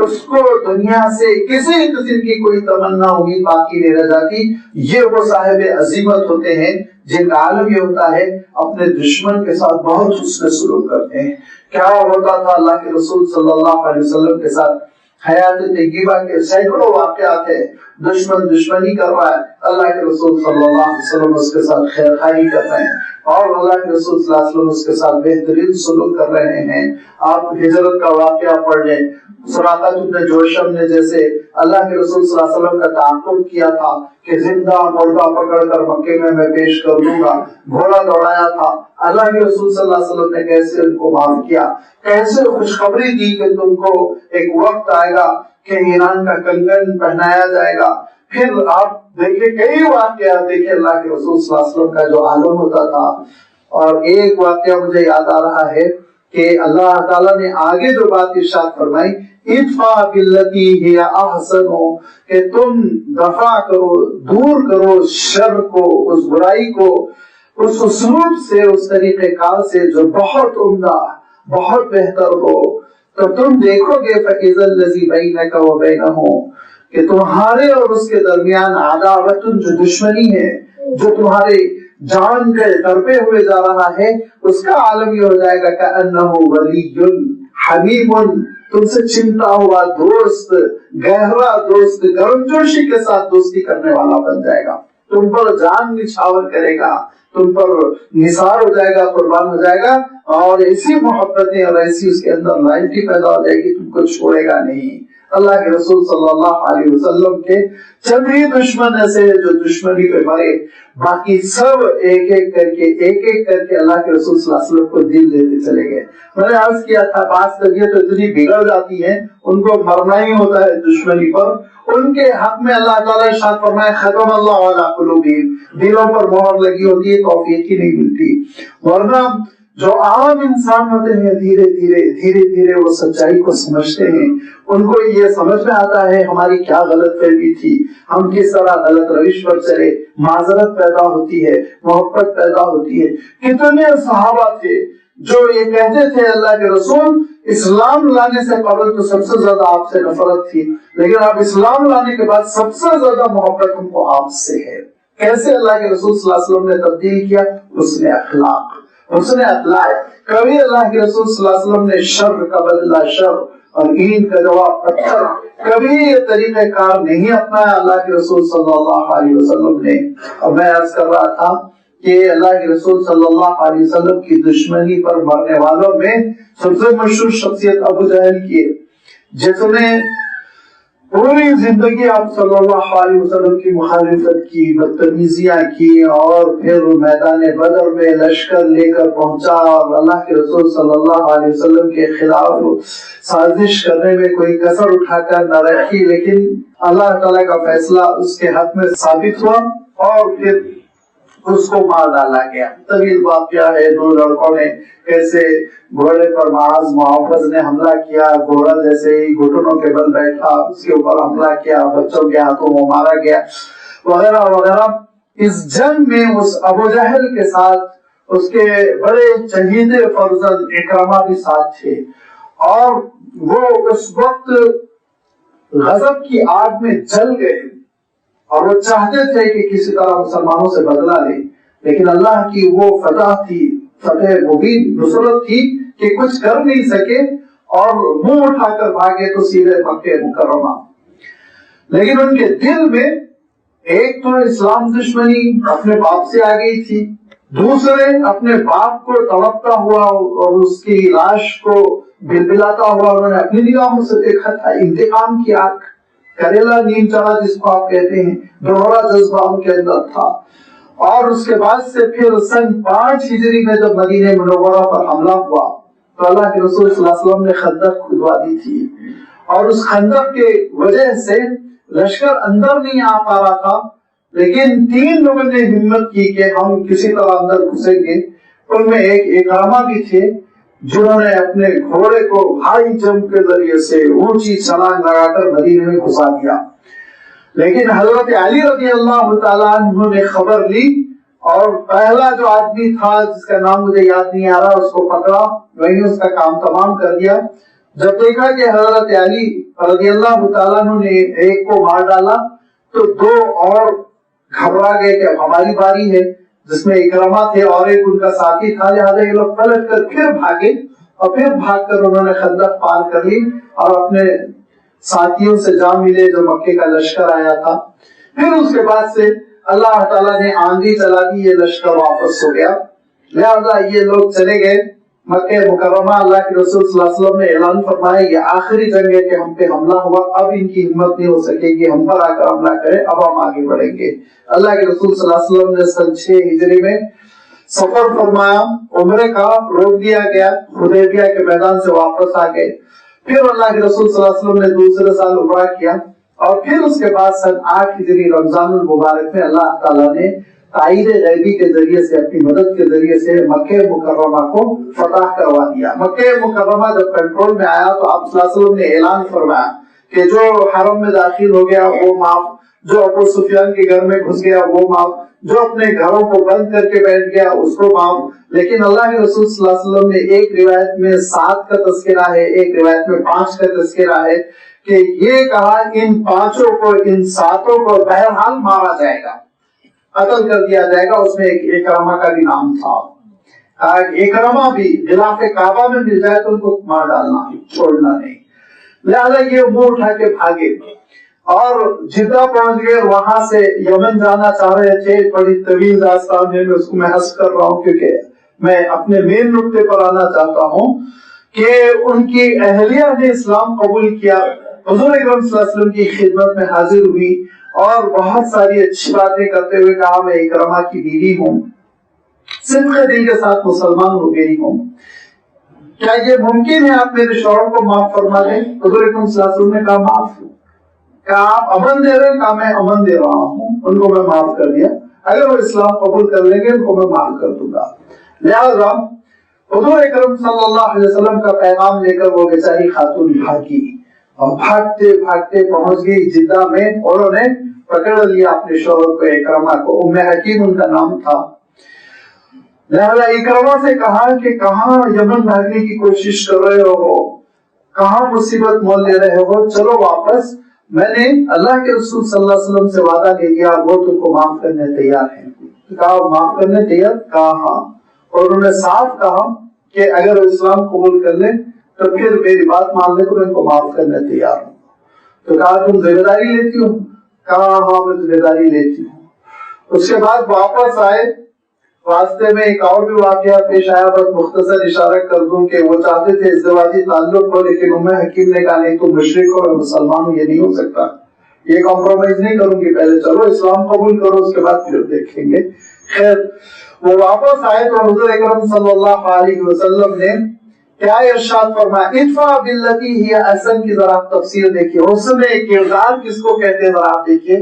اس کو دنیا سے کسی قسم کی کوئی تمنا امید باقی نہیں رہ جاتی. یہ وہ صاحب عظیمت ہوتے ہیں جن کا عالم یہ ہوتا ہے اپنے دشمن کے ساتھ بہت حسن سلوک کرتے ہیں. کیا ہوتا تھا اللہ کے رسول صلی اللہ علیہ وسلم کے ساتھ؟ حیات طیبہ کے سینکڑوں واقعات ہیں. دشمن دشمنی کر رہا ہے، اللہ کے رسول صلی اللہ علیہ وسلم اس کے ساتھ خیر خواہی کر رہے ہیں، اور اللہ کے رسول صلی اللہ علیہ وسلم اس کے ساتھ بہترین سلوک کر رہے ہیں. آپ ہجرت کا واقعہ پڑھ لیں، سراقہ بن جوشم نے جیسے اللہ کے رسول صلی اللہ علیہ وسلم کا تعاقب کیا تھا کہ زندہ مردہ پکڑ کر مکے میں پیش کر دوں گا، گھوڑا دوڑایا تھا، اللہ کے رسول صلی اللہ علیہ وسلم نے کیسے ان کو معاف کیا، کیسے خوشخبری دی کہ تم کو ایک وقت آئے گا کہ ایران کا کنگن پہنایا جائے گا. پھر آپ دیکھیں کئی واقعات دیکھیں اللہ کے رسول صلی اللہ علیہ وسلم کا جو عالم ہوتا تھا. اور ایک واقعہ مجھے یاد آ رہا ہے کہ اللہ تعالیٰ نے آگے جو بات ارشاد فرمائی، ادفع باللتی ہی احسن، کہ تم دفع کرو، دور کرو شر کو، اس برائی کو، اس اسلوب سے، اس طریقہ کار سے جو بہت عمدہ، بہت بہتر ہو. تو تم دیکھو گے فَإِذَا الَّذِي بَيْنَكَ وَبَيْنَهُ، کہ تمہارے اور اس کے درمیان عداوت، جو دشمنی ہے، جو تمہارے جان کے تڑپے ہوئے جا رہا ہے، اس کا عالم یہ ہو جائے گا كَأَنَّهُ وَلِيٌّ حَمِيمٌ، تم سے چمٹا ہوا دوست، گہرا دوست، گرمجوشی کے ساتھ دوستی کرنے والا بن جائے گا، تم پر جان نچھاور کرے گا، تم پر نثار ہو جائے گا، قربان ہو جائے گا، اور ایسی محبتیں اور ایسی اس کے اندر لائنٹی پیدا ہو جائے گی، تم کو چھوڑے گا نہیں. اللہ کے رسول صلی اللہ علیہ وسلم کے چند ہی دشمن ایسے ہیں جو دشمنی پہ مرے، باقی سب ایک ایک کر کے اللہ کے رسول صلی اللہ علیہ وسلم کو دل دیتے چلے گئے. میں نے عرض کیا تھا بعض طبیعت اتنی بگڑ جاتی ہے ان کو مرنا ہی ہوتا ہے دشمنی پر. ان کے حق میں اللہ تعالیٰ ارشاد فرمائے ختم اللہ علی قلوبہم، دلوں پر مہر لگی ہوتی ہے، توفیق ہی نہیں ملتی. ورنہ جو عام انسان ہوتے ہیں دھیرے دھیرے وہ سچائی کو سمجھتے ہیں، ان کو یہ سمجھ میں آتا ہے ہماری کیا غلط فہمی تھی، ہم کس طرح غلط روش پر چلے، معذرت پیدا ہوتی ہے، محبت پیدا ہوتی ہے. کتنے صحابہ تھے جو یہ کہتے تھے اللہ کے رسول اسلام لانے سے قبل تو سب سے زیادہ آپ سے نفرت تھی، لیکن اب اسلام لانے کے بعد سب سے زیادہ محبت ہم کو آپ سے ہے. کیسے اللہ کے رسول صلی اللہ علیہ وسلم نے تبدیل کیا؟ اس نے اخلاق، اس نے اطلاع. کبھی اللہ کے رسول صلی اللہ علیہ وسلم نے شر کا بدلہ شر اور اینٹ کا جواب پتھر، کبھی یہ طریقہ کار نہیں اپنایا اللہ کے رسول صلی اللہ علیہ وسلم نے. اور میں عرض کر رہا تھا کہ اللہ کے رسول صلی اللہ علیہ وسلم کی دشمنی پر مرنے والوں میں سب سے مشہور شخصیت ابو جہل کی ہے، جس نے پوری زندگی آپ صلی اللہ علیہ وسلم کی مخالفت کی، بدتمیزیاں کی، اور پھر میدان بدر میں لشکر لے کر پہنچا اور اللہ کے رسول صلی اللہ علیہ وسلم کے خلاف سازش کرنے میں کوئی کسر اٹھا کر نہ رکھی، لیکن اللہ تعالیٰ کا فیصلہ اس کے حق میں ثابت ہوا اور پھر اس کو مار ڈالا گیا۔ طویل واقعہ ہے، دو لڑکوں نے کیسے گھوڑے پر معاذ معوض نے حملہ کیا، گھوڑا جیسے ہی گھٹنوں کے بل بیٹھا اس کے اوپر حملہ کیا، بچوں کے ہاتھوں وہ مارا گیا وغیرہ وغیرہ۔ اس جنگ میں اس ابو جہل کے ساتھ اس کے بڑے چہیتے فرزند اکرمہ بھی ساتھ تھے، اور وہ اس وقت غضب کی آگ میں جل گئے اور وہ چاہتے تھے کہ کسی طرح مسلمانوں سے بدلہ لے، لیکن اللہ کی وہ فتح تھی، فتح مبین نصرت تھی کہ کچھ کر نہیں سکے اور منہ اٹھا کر بھاگے تو سیدھے مکہ مکرمہ۔ لیکن ان کے دل میں ایک تو اسلام دشمنی اپنے باپ سے آ گئی تھی، دوسرے اپنے باپ کو تڑپتا ہوا اور اس کی لاش کو بلبلاتا ہوا انہوں نے اپنی نگاہوں سے دیکھا تھا، انتقام کی آگ، کریلا نیم چڑھا جس کو آپ کہتے ہیں، دوہرا جذبہ ان کے اندر تھا۔ اور اس کے بعد سے پھر سن 5 ہجری میں جب مدینہ منورہ پر حملہ ہوا تو اللہ کے رسول صلی اللہ علیہ وسلم نے خندق کھدوا دی تھی، اور اس خندق کے وجہ سے لشکر اندر نہیں آ پا رہا تھا، لیکن 3 لوگوں نے ہمت کی کہ ہم کسی طرح اندر گھسیں گے۔ ان میں ایک اکرمہ بھی تھے جنہوں نے اپنے گھوڑے کو ہائی جمپ کے ذریعے سے اونچی چھلانگ لگا کر مدینے میں گھسا دیا۔ لیکن حضرت علی رضی اللہ تعالیٰ عنہ نے خبر لی اور پہلا جو آدمی تھا جس کا نام مجھے یاد نہیں آ رہا اس کو پکڑا، وہیں اس کا کام تمام کر دیا۔ جب دیکھا کہ حضرت علی رضی اللہ تعالیٰ عنہ نے ایک کو مار ڈالا تو 2 اور گھبرا گئے کہ اب ہماری باری ہے، جس میں اکرمہ تھے اور ایک ان کا ساتھی تھا، لہٰذا یہ لوگ پلٹ کر پھر بھاگے اور پھر بھاگ کر انہوں نے خندق پار کر لی اور اپنے ساتھیوں سے جا ملے جو مکے کا لشکر آیا تھا۔ پھر اس کے بعد سے اللہ تعالیٰ نے آندھی چلا دی، یہ لشکر واپس ہو گیا، لہذا یہ لوگ چلے گئے مکہ مکرمہ۔ اللہ کے رسول صلی اللہ علیہ وسلم نے اعلان فرمایا یہ آخری جنگ ہے کہ ہم پہ حملہ ہوا، اب ان کی ہمت نہیں ہو سکے گی ہم پر آ کر حملہ کریں، اب ہم آگے بڑھیں گے۔ اللہ کے رسول صلی اللہ علیہ وسلم نے سن 6 ہجری میں سفر فرمایا، عمرے کا روک دیا گیا، حدیبیہ کے میدان سے واپس آ گئے۔ پھر اللہ کے رسول صلی اللہ علیہ وسلم نے دوسرے سال عمرہ کیا، اور پھر اس کے بعد سن 8 ہجری رمضان المبارک میں اللہ تعالیٰ نے تائید غیبی کے ذریعے سے، اپنی مدد کے ذریعے سے مکہ مکرمہ کو فتح کروا دیا۔ مکہ مکرمہ جب کنٹرول میں آیا تو آپ صلی اللہ علیہ وسلم نے اعلان فرمایا کہ جو حرم میں داخل ہو گیا وہ معاف، جو ابو سفیان کے گھر میں گھس گیا وہ معاف، جو اپنے گھروں کو بند کر کے بیٹھ گیا اس کو معاف۔ لیکن اللہ کے رسول صلی اللہ علیہ وسلم نے ایک روایت میں 7 کا تذکرہ ہے، ایک روایت میں 5 کا تذکرہ ہے کہ یہ کہا ان 5 کو، ان 7 کو بہرحال مارا جائے گا، قتل کر دیا جائے گا۔ اس میں ایک اکرمہ کا بھی نام تھا، اکرمہ بھی غلاف کعبہ میں مل جائے تو ان کو مار ڈالنا، چھوڑنا نہیں۔ لہذا یہ منہ اٹھا کے بھاگے اور جدہ پہنچ گئے، وہاں سے یمن جانا چاہ رہے تھے۔ بڑی طویل داستان ہے، میں اس کو حذف کر رہا ہوں کیونکہ میں اپنے مین نقطے پر آنا چاہتا ہوں کہ ان کی اہلیہ نے اسلام قبول کیا، حضور اکرم صلی اللہ علیہ وسلم کی خدمت میں حاضر ہوئی اور بہت ساری اچھی باتیں کرتے ہوئے کہا میں اکرمہ کی بیوی ہوں، صدق دل کے ساتھ مسلمان ہو گئی ہوں، کیا یہ ممکن ہے آپ میرے شوہر کو معاف فرما دیں؟ حضور اکرم صلی اللہ علیہ وسلم نے کہا معاف۔ کہا آپ امن دے رہے ہیں؟ کہا میں امن دے رہا ہوں، ان کو میں معاف کر دیا، اگر وہ اسلام قبول کر لیں گے ان کو میں معاف کر دوں گا۔ لہذا حضور اکرم صلی اللہ علیہ وسلم کا پیغام لے کر وہ بیچاری خاتون بھاگی اور بھاگتے بھاگتے پہنچ گئی جدہ میں، اور انہوں نے پکڑ لیا اپنے شوہر کو، اکرمہ کو، ام حکیم ان کا نام تھا۔ لہذا اکرمہ سے کہا کہ کہاں یمن بھاگنے کی کوشش کر رہے ہو، کہاں مصیبت مول لے رہے ہو، چلو واپس، میں نے اللہ کے رسول صلی اللہ علیہ وسلم سے وعدہ لے لیا، وہ تم کو معاف کرنے تیار ہیں۔ کہا معاف کرنے تیار؟ کہا ہاں، اور انہوں نے صاف کہا کہ اگر وہ اسلام قبول کر لیں تو پھر میری بات مان لیں تو میں ان کو معاف کرنے تیار ہوں۔ تو کہا تم ذمہ داری لیتی ہو؟ کہا ہاں میں ذمہ داری لیتی ہوں۔ اس کے بعد واپس آئے واسطے میں ایک اور بھی واقعہ پیش آیا، بس مختصر اشارہ کر دوں کہ وہ چاہتے تھے ازدواجی تعلق ہو، لیکن ام حکیم نے کہا نہیں، تم مشرک ہو، میں مسلمان ہوں، یہ نہیں ہو سکتا، یہ کمپرومائز نہیں کروں گی، پہلے چلو اسلام قبول کرو، اس کے بعد پھر دیکھیں گے۔ خیر وہ واپس آئے تو حضور اکرم صلی اللہ علیہ وسلم نے کیا ارشاد فرمایا، ادفع باللتی ہی احسن کی ذرا تفسیر دیکھیے، حسن کردار کس کو کہتے ہیں ذرا آپ دیکھیے۔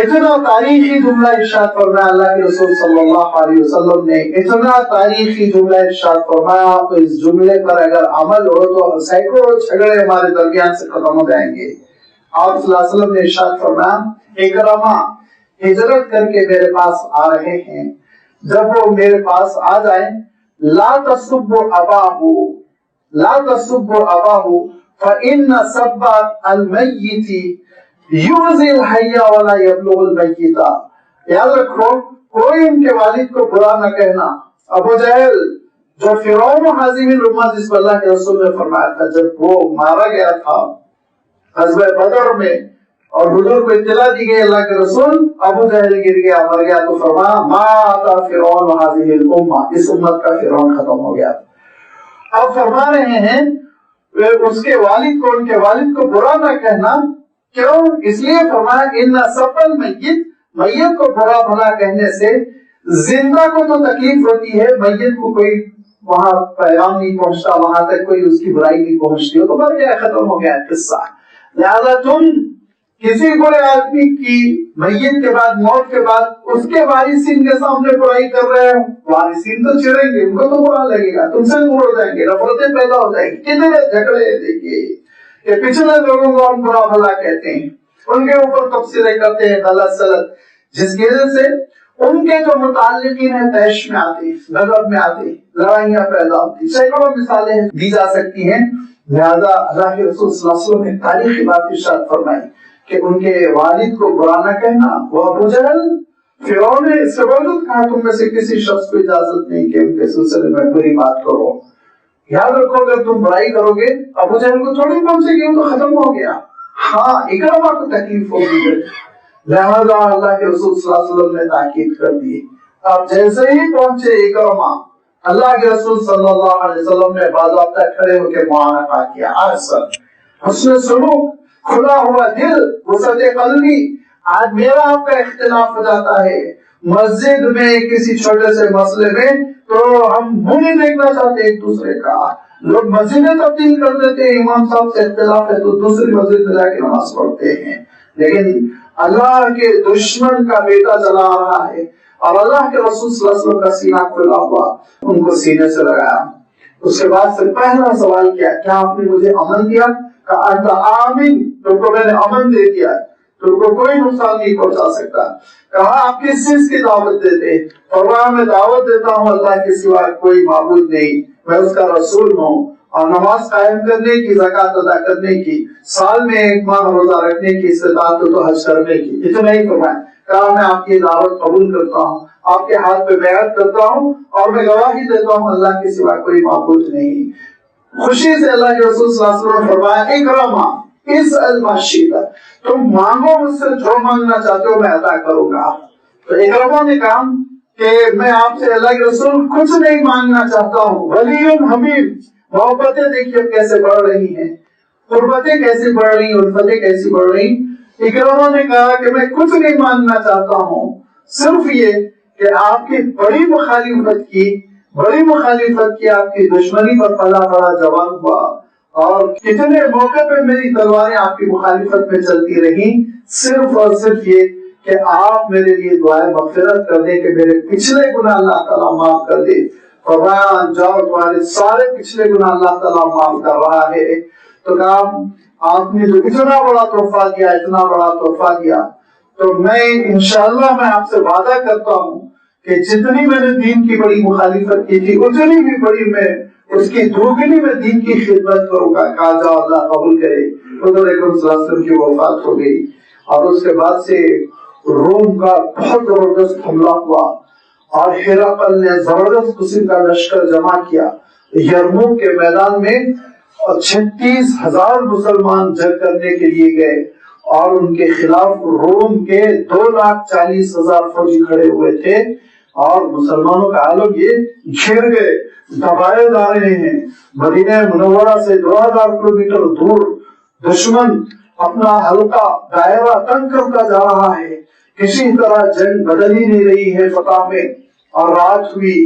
اتنا تاریخی جملہ ارشاد فرمایا اللہ کے رسول صلی اللہ علیہ وسلم نے، اتنا تاریخی جملہ ارشاد فرمایا، اس جملے پر اگر عمل ہو تو سینکڑوں جھگڑے ہمارے درمیان سے ختم ہو جائیں گے۔ آپ صلی اللہ علیہ وسلم نے ارشاد فرمایا، اکرمہ ہجرت کر کے میرے پاس آ رہے ہیں، جب وہ میرے پاس آ جائیں، لا تسبوا اباہ لا تسبوا اباہ فإن سب المیت یؤذی الحی ولا یبلغ المیت۔ یاد رکھو کوئی ان کے والد کو برا نہ کہنا۔ ابو جہل جو فرعون حازم الامہ جس پر اللہ کے رسول نے فرمایا تھا، جب وہ مارا گیا تھا غزوہ بدر میں اور حضور کو اطلاع دی گئی اللہ کے رسول، ابو جہل گر گیا، مر گیا، تو فرمایا مات فرعون هذه الامہ، اس امت کا فرعون ختم ہو گیا۔ اب فرما رہے ہیں اس کے والد کو، ان کے والد کو برا نہ کہنا، کیوں؟ اس لیے فرمایا ان سفل میت کو برا بھلا کہنے سے زندہ کو تو تکلیف ہوتی ہے، میت کو کوئی وہاں پیغام نہیں پہنچتا، وہاں تک کوئی اس کی برائی نہیں پہنچتی، ہو تو مر گیا، ختم ہو گیا قصہ۔ لہذا تم کسی برے آدمی کی میت کے بعد، موت کے بعد اس کے وارثین کے سامنے برائی کر رہے ہو، وارثین تو چڑھیں گے، ان کو تو برا لگے گا، تم سے دور ہو جائیں گے، نفرتیں پیدا ہو جائیں گی، کتنے جھگڑے دیکھیے کہ پچھلے لوگوں کو ہم برا بھلا کہتے ہیں، ان کے اوپر تبصرے کرتے ہیں غلط سلط، جس کی وجہ سے ان کے جو متعلقین ہیں تیش میں آتے ہیں، غضب میں آتے ہیں، لڑائیاں پیدا ہوتی ہیں، سینکڑوں مثالیں دی جا سکتی ہیں۔ لہذا اللہ کے رسول صلی اللہ علیہ وسلم نے تاریخی بات ارشاد فرمائی کہ ان کے والد کو برا نہ کہنا۔ وہ ابو جہل فرعون نے اس کے باوجود کہا تم میں سے کسی شخص کو اجازت نہیں کہ ان کے سلسلے میں بری بات کرو۔ یاد رکھو اگر تم برائی کرو گے ابو جہل کو تھوڑی پہنچے گی، وہ تو ختم ہو گیا، ہاں اکرمہ کو تکلیف ہوگی۔ لہذا اللہ کے رسول صلی اللہ علیہ وسلم نے تاکید کر دی۔ اب جیسے ہی پہنچے اکرمہ، اللہ کے رسول صلی اللہ علیہ وسلم نے باضابطہ کھڑے ہو کے معانقہ کیا، احسن حسن سلوک، کھلا ہوا دل، وسعت قلبی۔ آج میرا آپ کا اختلاف ہو جاتا ہے مسجد میں کسی چھوٹے سے مسئلے میں، تو ہم منہ نہیں دیکھنا چاہتے ایک دوسرے کا، لوگ مسجدیں تبدیل کر دیتے ہیں، امام صاحب سے اختلاف ہے تو دوسری مسجد میں جا کے نماز پڑھتے ہیں۔ لیکن اللہ کے دشمن کا بیٹا چلا آ رہا ہے اور اللہ کے رسول صلی اللہ علیہ وسلم کا سینہ کھلا ہوا، ان کو سینے سے لگایا۔ اس کے بعد سے پہلا سوال کیا آپ نے مجھے امن دیا؟ کہا انت آمین، تم کو میں نے امن دے دیا، تم کو کوئی نقصان نہیں پہنچا سکتا۔ کہا آپ کس چیز کی دعوت دیتے؟ فرمایا میں دعوت دیتا ہوں اللہ کے سوا کوئی معبود نہیں، میں اس کا رسول ہوں، اور نماز قائم کرنے کی، زکوٰۃ ادا کرنے کی، سال میں ایک ماہ روزہ رکھنے کی استطاعت ہو تو حج کرنے کی، اتنا ہی فرمایا۔ کہا میں آپ کی دعوت قبول کرتا ہوں، آپ کے ہاتھ پہ بیعت کرتا ہوں، اور میں گواہی دیتا ہوں اللہ کے سوا کوئی معبود نہیں۔ خوشی سے اللہ کے رسول صلی اللہ علیہ وسلم نے فرمایا اکرمہ اسأل ما شئت، تم مانگو مجھ سے جو مانگنا چاہتے ہو میں عطا کروں گا۔ تو اکرمہ نے کہا کہ میں آپ سے اللہ کے رسول کچھ نہیں مانگنا چاہتا ہوں، ولی حمید، محبتیں دیکھیے کیسے بڑھ رہی ہیں، قربتیں کیسے بڑھ رہی ہیں، الفتیں کیسی بڑھ رہی ہیں۔ اکرمہ نے کہا کہ میں کچھ نہیں مانگنا چاہتا ہوں، صرف یہ کہ آپ کی بڑی مخالفت کی آپ کی دشمنی پر پلا بڑا جوان ہوا، اور کتنے موقع پہ میری تلواریں آپ کی مخالفت میں چلتی رہی، صرف اور صرف یہ کہ آپ میرے لیے دعائیں مغفرت کر دیں کہ میرے پچھلے گناہ اللہ تعالیٰ معاف کر دے۔ فرمایا جاؤ تمہارے سارے پچھلے گناہ اللہ تعالیٰ معاف کر رہا ہے۔ تو کہا آپ نے جو اتنا بڑا تحفہ دیا تو میں انشاءاللہ میں آپ سے وعدہ کرتا ہوں کہ جتنی میں نے دین کی بڑی مخالفت کی تھی اتنی بھی بڑی میں اس کی دوگنی میں دین کی خدمت کروں گا۔ کہا جاؤ اللہ قبول کرے۔ حضور اکرم صلی اللہ علیہ وسلم کی وفات ہو گئی، اور اس کے بعد سے روم کا بہت زبردست حملہ ہوا، اور ہرقل نے زبردست قسم کا لشکر جمع کیا۔ یرموک کے میدان میں 36,000 مسلمان جنگ کرنے کے لیے گئے، اور ان کے خلاف روم کے 2,40,000 فوجی کھڑے ہوئے تھے۔ اور مسلمانوں کا عالم یہ گھر گئے، دبائے جا رہے ہیں۔ مدینہ منورہ سے 2000 کلومیٹر دور دشمن اپنا حلقہ دائرہ تنگ کرتا جا رہا ہے، کسی طرح جنگ بدل ہی نہیں رہی ہے فتح میں۔ اور رات ہوئی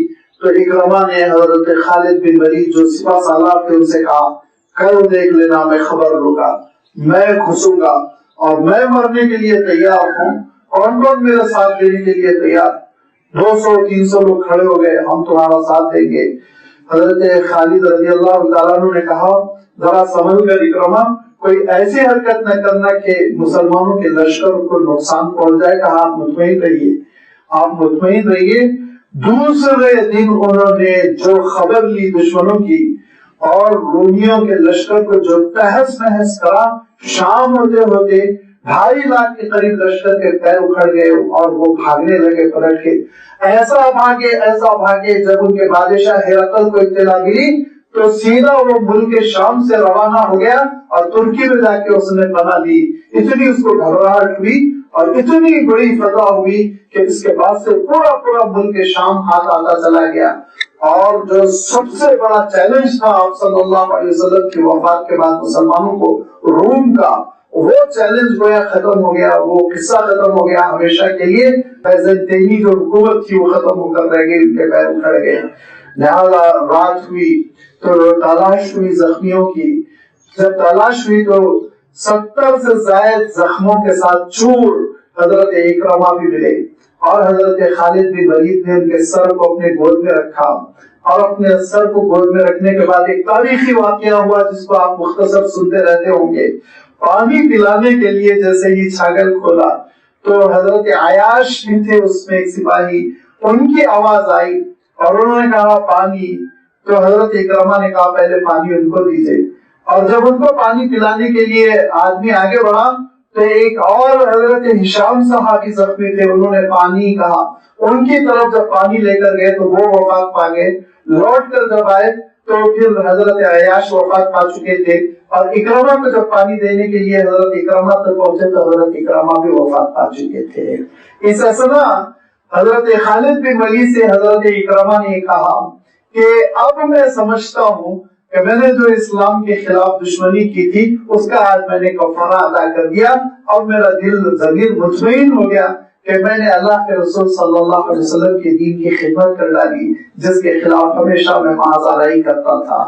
تو اکرمہ نے حضرت خالد بن ولید جو سپہ سالار تھے ان سے کہا کل دیکھ لینا، میں خبر لوں گا، میں گھسوں گا اور میں مرنے کے لیے تیار ہوں، کون کون میرے ساتھ دینے کے لیے تیار؟ 200-300 لوگ کھڑے ہو گئے، ہم تمہارا ساتھ دیں گے۔ حضرت خالد رضی اللہ تعالیٰ عنہ نے کہا ذرا سنبھل کر اکرمہ، کوئی ایسی حرکت نہ کرنا کہ مسلمانوں کے لشکر کو نقصان پہنچ جائے۔ کہا آپ مطمئن رہیے، آپ مطمئن رہیے۔ دوسرے دن انہوں نے جو خبر لی دشمنوں کی اور رومیوں کے لشکر کو جو تہس نہس کرا، شام ہوتے ہوتے 2.5 لاکھ کے قریب لشکر کے پیر اکھڑ گئے اور وہ بھاگنے لگے پلٹ کے، ایسا بھاگے جب ان کے بادشاہ ہرقل کو اطلاع ملی تو سیدھا وہ ملک شام سے روانہ ہو گیا اور ترکی میں جا کے اس نے پناہ لی۔ اتنی اس کو گھبراہٹ ہوئی اور اتنی بڑی فتح ہوئی کہ اس کے بعد سے پورا ملک شام ہاتھ آتا چلا گیا۔ اور جو سب سے بڑا چیلنج تھا آپ صلی اللہ علیہ وسلم کی وفات کے بعد مسلمانوں کو، روم کا، وہ چیلنج گویا ختم ہو گیا، وہ قصہ ختم ہو گیا ہمیشہ کے لیے۔ بیزنطینی جو حکومت تھی وہ ختم ہو کر رہ گئی، ان کے پیر اکھڑ گئے۔ لہذا رات ہوئی تو تلاش ہوئی زخمیوں کی، جب تلاش ہوئی تو 70 سے زائد زخموں کے ساتھ چور حضرت اکرمہ بھی ملے، اور حضرت خالد بن ولید نے ان کے سر کو اپنے گود میں رکھا، اور اپنے سر کو گود میں رکھنے کے بعد ایک تاریخی واقعہ ہوا جس کو آپ مختصر سنتے رہتے ہوں گے۔ پانی پلانے کے لیے جیسے ہی چھاگل کھولا تو حضرت عیاش بھی تھے اس میں ایک سپاہی، ان کی آواز آئی اور انہوں نے کہا پانی، تو حضرت اکرمہ نے کہا پہلے پانی ان کو دیجئے۔ اور جب ان کو پانی پلانے کے لیے آدمی آگے بڑھا تو ایک اور حضرت ہشام صحابی زخمی تھے، انہوں نے پانی کہا، ان کی طرف جب پانی لے کر گئے تو وہ وفات پا گئے۔ لوٹ کر جب آئے تو پھر حضرت عیاش وفات پا چکے تھے، اور اکرمہ کو جب پانی دینے کے لیے حضرت اکرمہ تک پہنچے تو حضرت اکرمہ بھی وفات پا چکے تھے۔ اس اثنا حضرت خالد بن ولید سے حضرت اکرمہ نے کہا کہ اب میں سمجھتا ہوں کہ میں نے جو اسلام کے خلاف دشمنی کی تھی اس کا آج میں نے کفارہ ادا کر دیا، اور میرا دل ضمیر مطمئن ہو گیا کہ میں نے اللہ کے رسول صلی اللہ علیہ وسلم کے دین کی خدمت کر ڈالی جس کے خلاف ہمیشہ میں معاذ کرتا تھا۔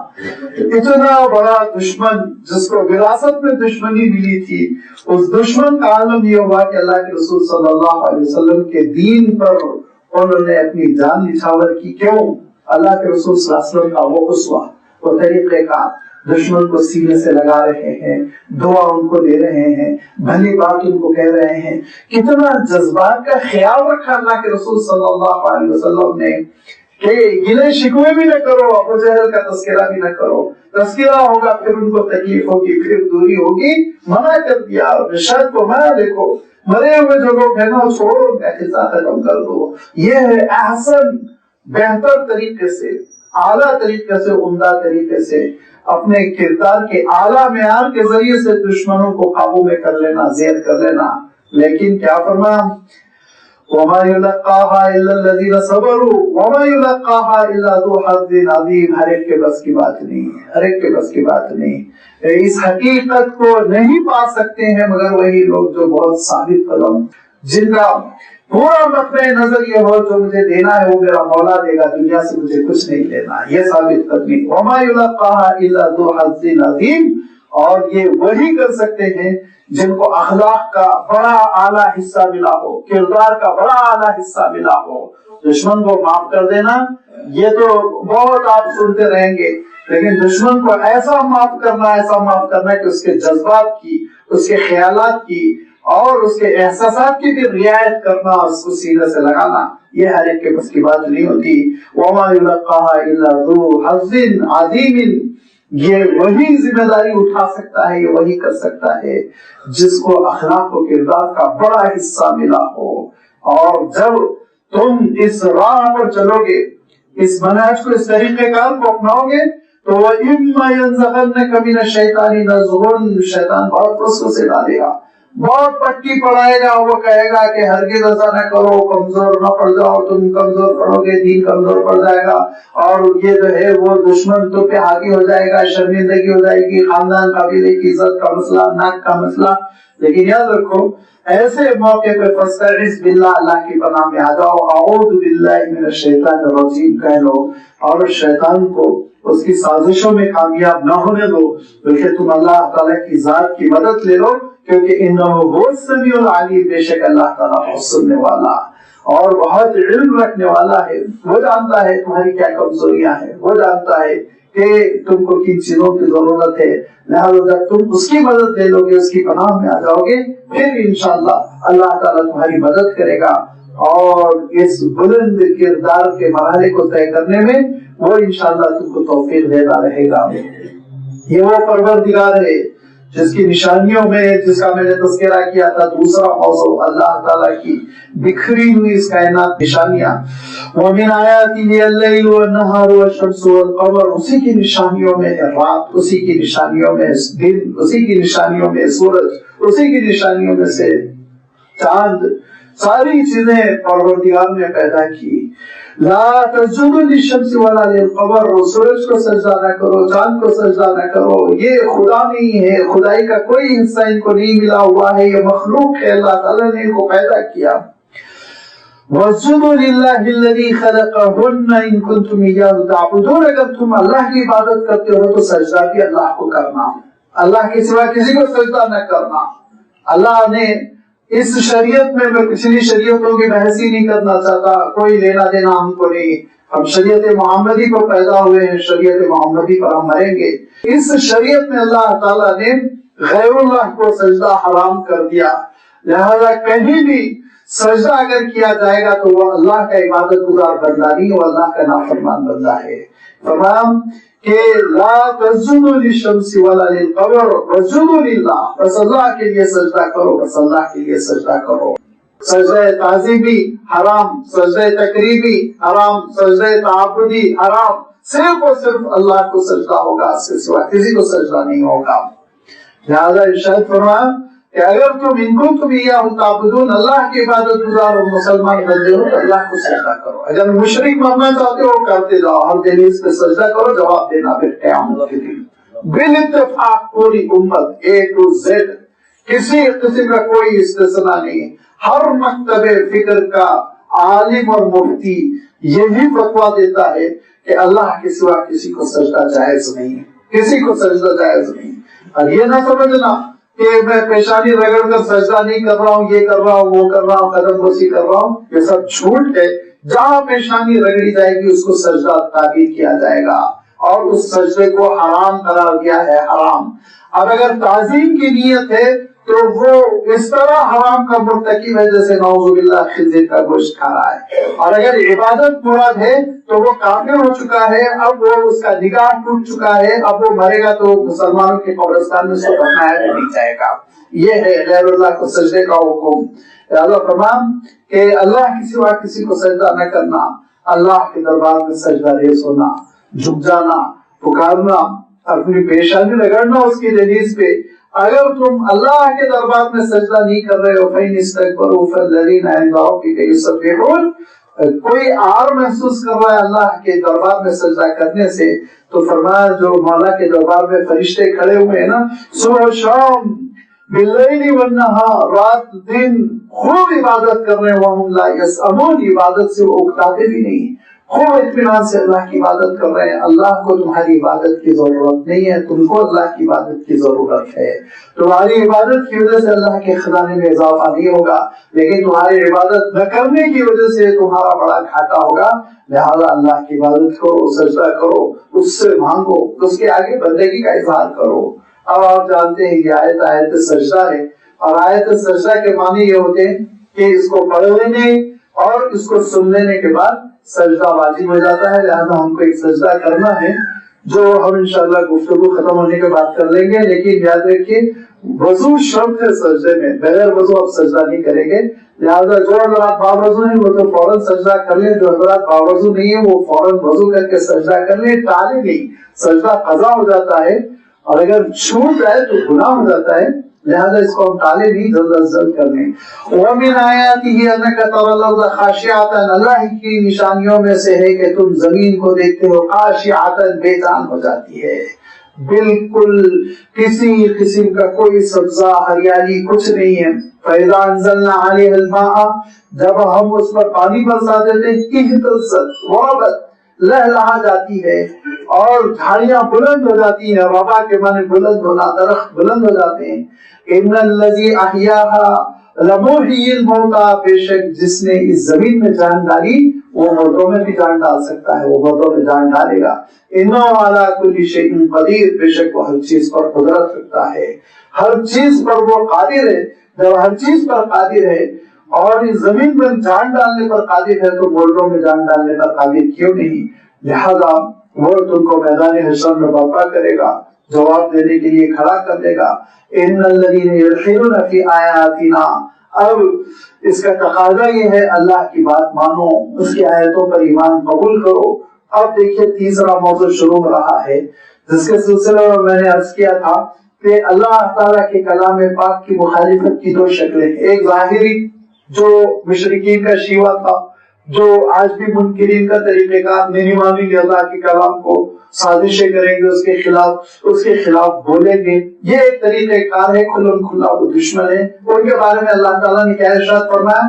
اتنا بڑا دشمن جس کو وراثت میں دشمنی ملی تھی، اس دشمن کا عالم یہ ہوا کہ اللہ کے رسول صلی اللہ علیہ وسلم کے دین پر انہوں نے اپنی جان نچھاور کی۔ کیوں؟ اللہ کے رسول صلی اللہ علیہ وسلم کا وہ اسوہ، وہ طریقہ کار، دشمن کو سینے سے لگا رہے ہیں، دعا ان کو دے رہے ہیں، بھلی بات ان کو کہہ رہے ہیں۔ کتنا جذبات کا خیال رکھا اللہ کے رسول صلی اللہ علیہ وسلم نے کہ گلے شکوے بھی نہ کرو، ابو جہل کا تذکرہ بھی نہ کرو، تذکرہ ہوگا پھر ان کو تکلیف ہوگی، پھر دوری ہوگی، منع کر دیا۔ رشاد کو منع، دیکھو مرے ہوئے جو لوگ ہیں نا چھوڑو، ان کا قصہ ختم کر دو۔ یہ ہے احسن، بہتر طریقے سے، اعلیٰ طریقے سے، عمدہ طریقے سے اپنے کردار کے اعلیٰ معیار کے ذریعے سے دشمنوں کو قابو میں کر لینا، زیر کر لینا۔ لیکن کیا فرمایا؟ وَمَا يُلَقَّاهَا إِلَّا الَّذِينَ صَبَرُوا وَمَا يُلَقَّاهَا إِلَّا ذُو حَظٍّ عَظِيمٍ۔ ہر ایک کے بس کی بات نہیں، ہر ایک کے بس کی بات نہیں۔ اس حقیقت کو نہیں پا سکتے ہیں مگر وہی لوگ جو بہت ثابت قدم، جن کا پورا مقطع نظر یہ ہو جو مجھے دینا ہے وہ میرا مولا دے گا، دنیا سے مجھے کچھ نہیں لینا، یہ ثابت قدمی۔ وَمَا يُلَقَّاهَا إِلَّا ذُو حَظٍّ عَظِيمٍ۔ اور یہ وہی کر سکتے ہیں جن کو اخلاق کا بڑا اعلیٰ حصہ ملا ہو، کردار کا بڑا اعلیٰ حصہ ملا ہو۔ دشمن کو معاف کر دینا یہ تو بہت آپ سنتے رہیں گے، لیکن دشمن کو ایسا معاف کرنا کہ اس کے جذبات کی، اس کے خیالات کی اور اس کے احساسات کی بھی رعایت کرنا، اس کو سینے سے لگانا، یہ ہر ایک کے بس کی بات نہیں ہوتی۔ وَمَا يُلَقَّاهَا إِلَّا ذُو حَظٍّ عَظِيمٍ۔ یہ وہی ذمہ داری اٹھا سکتا ہے، یہ وہی کر سکتا ہے جس کو اخلاق و کردار کا بڑا حصہ ملا ہو۔ اور جب تم اس راہ پر چلو گے، اس منہج کو، اس طریقہ کار کو اپناؤ گے تو وَإِمَّا يَنزَغَنَّكَ مِنَ الشَّيْطَانِ نَزْغٌ، شیطان بہت وسوسے ڈالے گا، بہت پٹی پڑھائے گا، وہ کہے گا کہ ہرگز ایسا نہ کرو، کمزور نہ پڑ جاؤ، تم کمزور پڑو گے دین کمزور پڑ جائے گا، اور یہ جو ہے وہ دشمن تو پہ حاوی ہو جائے گا، شرمندگی ہو جائے گی، خاندان قبیلے کی عزت کا مسئلہ، ناک کا مسئلہ. لیکن یاد رکھو ایسے موقع پہ فاستعذ باللہ، اللہ کی پناہ میں آ جاؤ، اعوذ باللہ من الشیطان الرجیم کہہ لو، اور شیطان کو اس کی سازشوں میں کامیاب نہ ہونے دو، بلکہ تم اللہ تعالیٰ کی ذات کی مدد لے لو، کیونکہ انہ هو السمیع العلیم، بے شک اللہ تعالیٰ بہت سننے والا اور بہت علم رکھنے والا ہے. وہ جانتا ہے تمہاری کیا کمزوریاں ہیں، وہ جانتا ہے کہ تم کو کن چیزوں کی ضرورت ہے. لہٰذا جب تم اس کی مدد لے لو گے، اس کی پناہ میں آ جاؤ گے، پھر انشاءاللہ اللہ تعالیٰ تمہاری مدد کرے گا، اور اس بلند کردار کے مرحلے کو طے کرنے میں وہ انشاءاللہ تم کو توفیق دیتا رہے گا. یہ وہ پروردگار ہے جس کی نشانیوں میں، جس کا میں نے تذکرہ کیا تھا دوسرا موضوع، اللہ تعالیٰ کی بکھری ہوئی اس کائنات نشانیاں. وَمِنْ آيَاتِهِ اللَّيْلُ وَالنَّهَارُ وَالشَّمْسُ وَالْقَمَرُ، اسی کی نشانیوں میں ہے رات، اسی کی نشانیوں میں دن، اسی کی نشانیوں میں سورج، اسی کی نشانیوں میں سے چاند، ساری چیزیں پروردگار نے پیدا کی. لا تسجدوا للشمس ولا للقمر، سورج کو سجدہ نہ کرو، چاند کو سجدہ نہ کرو، یہ خدا نہیں ہے، خدائی کا کوئی حصہ ان کو نہیں ملا ہوا ہے، یہ مخلوق ہے، اللہ تعالیٰ نے ان کو پیدا کیا. وَاسْجُدُوا لِلَّهِ الَّذِي خَلَقَهُنَّ إِن كُنتُمْ إِيَّاهُ تَعْبُدُونَ، اگر تم اللہ کی عبادت کرتے ہو تو سجدہ بھی اللہ کو کرنا، اللہ کے سوا کسی کو سجدہ نہ کرنا. اللہ نے اس شریعت میں، میں پچھلی شریعتوں کی بحث ہی نہیں کرنا چاہتا، کوئی لینا دینا ہم کو نہیں، ہم شریعت محمدی پر پیدا ہوئے ہیں، شریعت محمدی پر ہم مریں گے. اس شریعت میں اللہ تعالیٰ نے غیر اللہ کو سجدہ حرام کر دیا، لہذا کہیں بھی سجدہ اگر کیا جائے گا تو وہ اللہ کا عبادت گزار بندہ نہیں، وہ اللہ کا نافرمان بندہ ہے. فرمان کہ لا تسجدوا للشمس ولا للقمر واسجدوا للہ، بس اللہ کے لیے سجدہ کرو، بس اللہ کے لیے سجدہ کرو. سجدہ تعظیمی حرام، سجدہ تقریبی حرام، سجدہ تعبدی حرام، صرف اور صرف اللہ کو سجدہ ہوگا، اس کے سوا کسی کو سجدہ نہیں ہوگا. لہذا ارشاد فرمایا کہ اگر تم ان کو تم ایاہ تعبدون، اللہ کی عبادت گزار اور مسلمان بندے ہو تو اللہ کو سجدہ کرو. اگر مشرک بننا چاہتے ہو کرتے جاؤ، ہر دلیل پہ سجدہ کرو، جواب دینا پھر قیامت کے دن. بالاتفاق پوری امت A to Z، کسی قسم کا کوئی استثناء نہیں، ہر مکتب فکر کا عالم اور مفتی یہی فتویٰ دیتا ہے کہ اللہ کے سوا کسی کو سجدہ جائز نہیں، کسی کو سجدہ جائز نہیں. اور یہ نہ سمجھنا کہ میں پیشانی رگڑ کر سجدہ نہیں کر رہا ہوں، یہ کر رہا ہوں، وہ کر رہا ہوں، قدم بوسی کر رہا ہوں، یہ سب جھوٹ ہے. جہاں پیشانی رگڑی جائے گی اس کو سجدہ تعبیر کیا جائے گا، اور اس سجدے کو حرام قرار دیا ہے، حرام. اب اگر تعظیم کی نیت ہے تو وہ اس طرح حرام کا مرتکب ہے جیسے نعوذ باللہ خنزیر کا گوشت کھا رہا ہے. اور اگر عبادت مراد ہے تو وہ کافر ہو چکا ہے، اب وہ اس کا نگاہ ٹوٹ چکا ہے، اب وہ مرے گا تو مسلمانوں کے قبرستان میں اس کو دفنایا نہیں جائے گا. یہ ہے غیر اللہ کو سجدے کا حکم. اللہ فرمان کہ اللہ کے سوا کسی کو سجدہ نہ کرنا، اللہ کے دربار میں سجدہ ریز ہونا، جھک جانا، پکارنا، اپنی پیشانی رگڑنا اس کی دہلیز پہ. اگر تم اللہ کے دربار میں سجدہ نہیں کر رہے ہو فَإِنِ اسْتَكْبَرُوا فَالَّذِينَ عِندَ رَبِّكَ يُسَبِّحُونَ، کوئی آر محسوس کر رہا ہے اللہ کے دربار میں سجدہ کرنے سے تو فرمایا جو مولا کے دربار میں فرشتے کھڑے ہوئے ہیں نا، صبح و شام باللیل والنہار، رات دن خوب عبادت کر رہے ہیں، وَهُمْ لَا يَسْأَمُونَ، عبادت سے وہ اکتاتے بھی نہیں، خوب اطمینان سے اللہ کی عبادت کر رہے ہیں. اللہ کو تمہاری عبادت کی ضرورت نہیں ہے، تم کو اللہ کی عبادت کی ضرورت ہے. تمہاری عبادت کی وجہ سے اللہ کے خزانے میں اضافہ نہیں ہوگا، لیکن تمہاری عبادت نہ کرنے کی وجہ سے تمہارا بڑا گھاٹا ہوگا. لہذا اللہ کی عبادت کرو، سجدہ کرو، اس سے مانگو، اس کے آگے بندگی کا اظہار کرو. اب آپ جانتے ہیں یہ آیت سجدہ ہے، اور آیت سجدہ کے معنی یہ ہوتے ہیں کہ اس کو پڑھ لینے اور اس کو سن لینے کے بعد سجدہ واجب ہو جاتا ہے. لہذا ہم کو ایک سجدہ کرنا ہے جو ہم انشاءاللہ گفتگو ختم ہونے کے بعد کر لیں گے. لیکن یاد رکھیے وضو شرط ہے سجدے میں، بغیر وضو آپ سجدہ نہیں کریں گے. لہذا جو حضرات باوضو ہیں وہ تو فوراً سجدہ کر لیں، جو حضرات باوضو نہیں ہیں وہ فوراً وضو کر کے سجدہ کر لیں. ٹالے نہیں، سجدہ قضا ہو جاتا ہے، اور اگر چھوٹ جائے تو گناہ ہو جاتا ہے. لہذا اس کو ہم ٹالے نہیں، جلد از جلد کر لیں۔ وَمِنْ آيَاتِهِ أَنَّكَ تَرَى الْأَرْضَ خَاشِعَةً، اللہ کی نشانیوں میں سے ہے کہ تم زمین کو دیکھتے ہو خاشعةً، بے جان ہو جاتی ہے، بالکل کسی قسم کا کوئی سبزہ ہریالی کچھ نہیں ہے۔ فَإِذَا أَنزَلْنَا عَلَيْهَا الْمَاءَ، جب ہم اس پر پانی برسا دیتے ہیں، اهْتَزَّتْ وَرَبَتْ، لہلہا جاتی ہے اور جھاڑیاں بلند ہو جاتی ہیں، ربا کے معنی بلند ہونا، درخت بلند ہو جاتے ہیں۔ ان الذی احیاها لمحیی الموتى، بے شک جس نے اس زمین میں جان ڈالی وہ مردوں میں بھی جان ڈال سکتا ہے، وہ مردوں میں جان ڈالے گا۔ انہ علی کل شیء قدیر، بے شک وہ ہر چیز پر قدرت رکھتا ہے، ہر چیز پر وہ قادر ہے۔ جب ہر چیز پر قادر ہے اور اس زمین پر جان ڈالنے پر قادر ہے تو مردوں میں جان ڈالنے پر قادر کیوں نہیں؟ لہذا وہ تم کو میدان حشر میں برپا کرے گا، جواب دینے کے لیے کھڑا کر دے گا۔ ان الذین یلحدون فی آیاتنا، اب اس کا تقاضا یہ ہے اللہ کی بات مانو، اس کی آیتوں پر ایمان قبول کرو۔ اب دیکھیے تیسرا موضوع شروع ہو رہا ہے جس کے سلسلے میں میں نے عرض کیا تھا کہ اللہ تعالیٰ کے کلام پاک کی مخالفت کی دو شکلیں، ایک ظاہری جو مشرکین کا شیوا تھا، جو آج بھی منکرین کا طریقہ کار، نہیں مانیں گے اللہ کے کلام کو، سازشیں کریں گے اس کے خلاف بولیں گے، یہ ایک طریقہ کار ہے، کھلم کھلا وہ دشمن ہے۔ ان کے بارے میں اللہ تعالیٰ نے کیا ارشاد فرمایا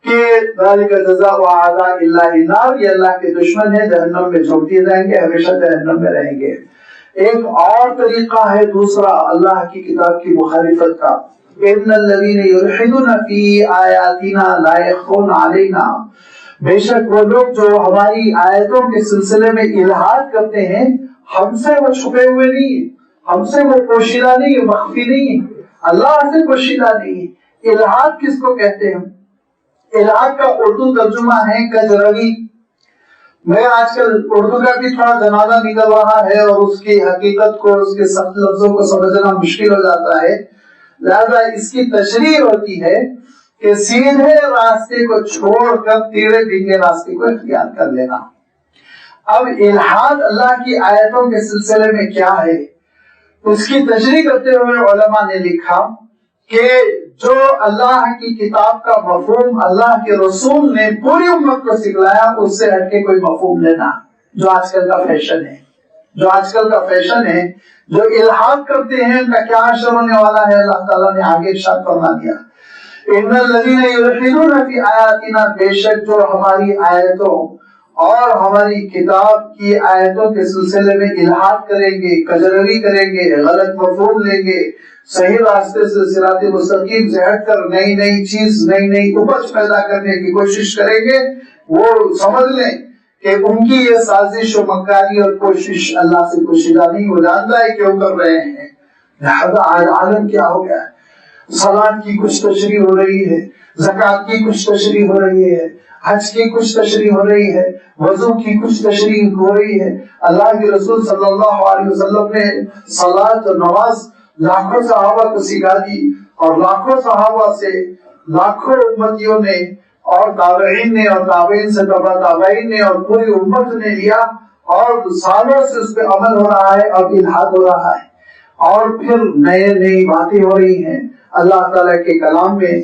کہ ذالک جزاء اعداء اللہ النار، یہ اللہ کے دشمن ہے، جہنم میں جھونک دیے جائیں گے، ہمیشہ جہنم میں رہیں گے۔ ایک اور طریقہ ہے دوسرا اللہ کی کتاب کی مخالفت کا، ان الذین یلحدون فی آیاتنا لا یخفون علینا، بے شک وہ لوگ جو ہماری آیتوں کے سلسلے میں الحاد کرتے ہیں، ہم سے وہ چھپے ہوئے نہیں ہیں، ہم سے وہ پوشیدہ نہیں ہے، مخفی نہیں ہے، اللہ سے پوشیدہ نہیں ہے۔ الحاد کس کو کہتے ہیں؟ الحاد کا اردو ترجمہ ہے کجروی۔ میں آج کل اردو کا بھی تھوڑا جنازہ نکل رہا ہے اور اس کی حقیقت کو، اس کے سخت لفظوں کو سمجھنا مشکل ہو جاتا ہے، لہذا اس کی تشریح ہوتی ہے کہ سیدھے راستے کو چھوڑ کر تیرے بینگے راستے کو اختیار کر لینا۔ اب الحاد اللہ کی آیتوں کے سلسلے میں کیا ہے، اس کی تشریح کرتے ہوئے علماء نے لکھا کہ جو اللہ کی کتاب کا مفہوم اللہ کے رسول نے پوری امت کو سکھلایا، اس سے ہٹ کے کوئی مفہوم لینا، جو آج کل کا فیشن ہے، جو الحاد کرتے ہیں ان کا کیا حشر ہونے والا ہے، اللہ تعالیٰ نے آگے ارشاد فرما دیا، ان الذین یلحدون فی آیاتنا، بے شک جو ہماری آیتوں اور ہماری کتاب کی آیتوں کے سلسلے میں الحاد کریں گے، کجروی کریں گے، غلط مفہوم لیں گے، صحیح راستے سے صراط مستقیم سے ہٹ کر نئی چیز، نئی اپج پیدا کرنے کی کوشش کریں گے، وہ سمجھ لیں کہ ان کی یہ سازش و مکاری اور کوشش اللہ سے پوشیدہ نہیں، وہ جانتا ہے کیوں کر رہے ہیں۔ لہذا آج عالم کیا ہو گیا ہے، صلاۃ کی کچھ تشریح ہو رہی ہے، زکوٰۃ کی کچھ تشریح ہو رہی ہے، حج کی کچھ تشریح ہو رہی ہے، وضو کی کچھ تشریح ہو رہی ہے۔ اللہ کے رسول صلی اللہ علیہ وسلم نے صلاۃ اور نماز لاکھوں صحابہ کو سکھا دی، اور لاکھوں صحابہ سے لاکھوں امتیوں نے اور تابعین نے اور تابعین سے تبع تابعین نے اور پوری امت نے لیا، اور سالوں سے اس پہ عمل ہو رہا ہے، اب الحاد ہو رہا ہے، اور پھر نئی باتیں ہو رہی ہیں۔ اللہ تعالیٰ کے کلام میں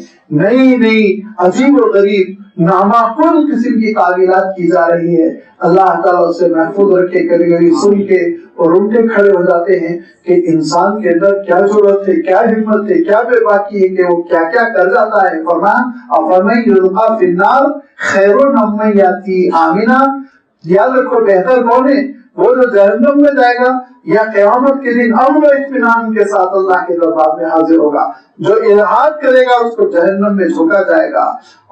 نئی عجیب و غریب نامعقول قسم کی تعویلات کی جا رہی ہے۔ اللہ تعالیٰ اسے محفوظ رکھے، کبھی کبھی سن کے اور اٹھے کھڑے ہو جاتے ہیں کہ انسان کے اندر کیا ضرورت ہے، کیا ہمت ہے، کیا بے باکی ہے کہ وہ کیا کر جاتا ہے۔ فرمایا افمن یلقی فی النار خیر ام من یاتی آمنا، یاد رکھو بہتر کون ہے، وہ جو جہنم میں جائے گا یا قیامت کے دن امن و اطمینان کے ساتھ اللہ کے دربار میں حاضر ہوگا۔ جو الحاد کرے گا اس کو جہنم میں جھونکا جائے گا،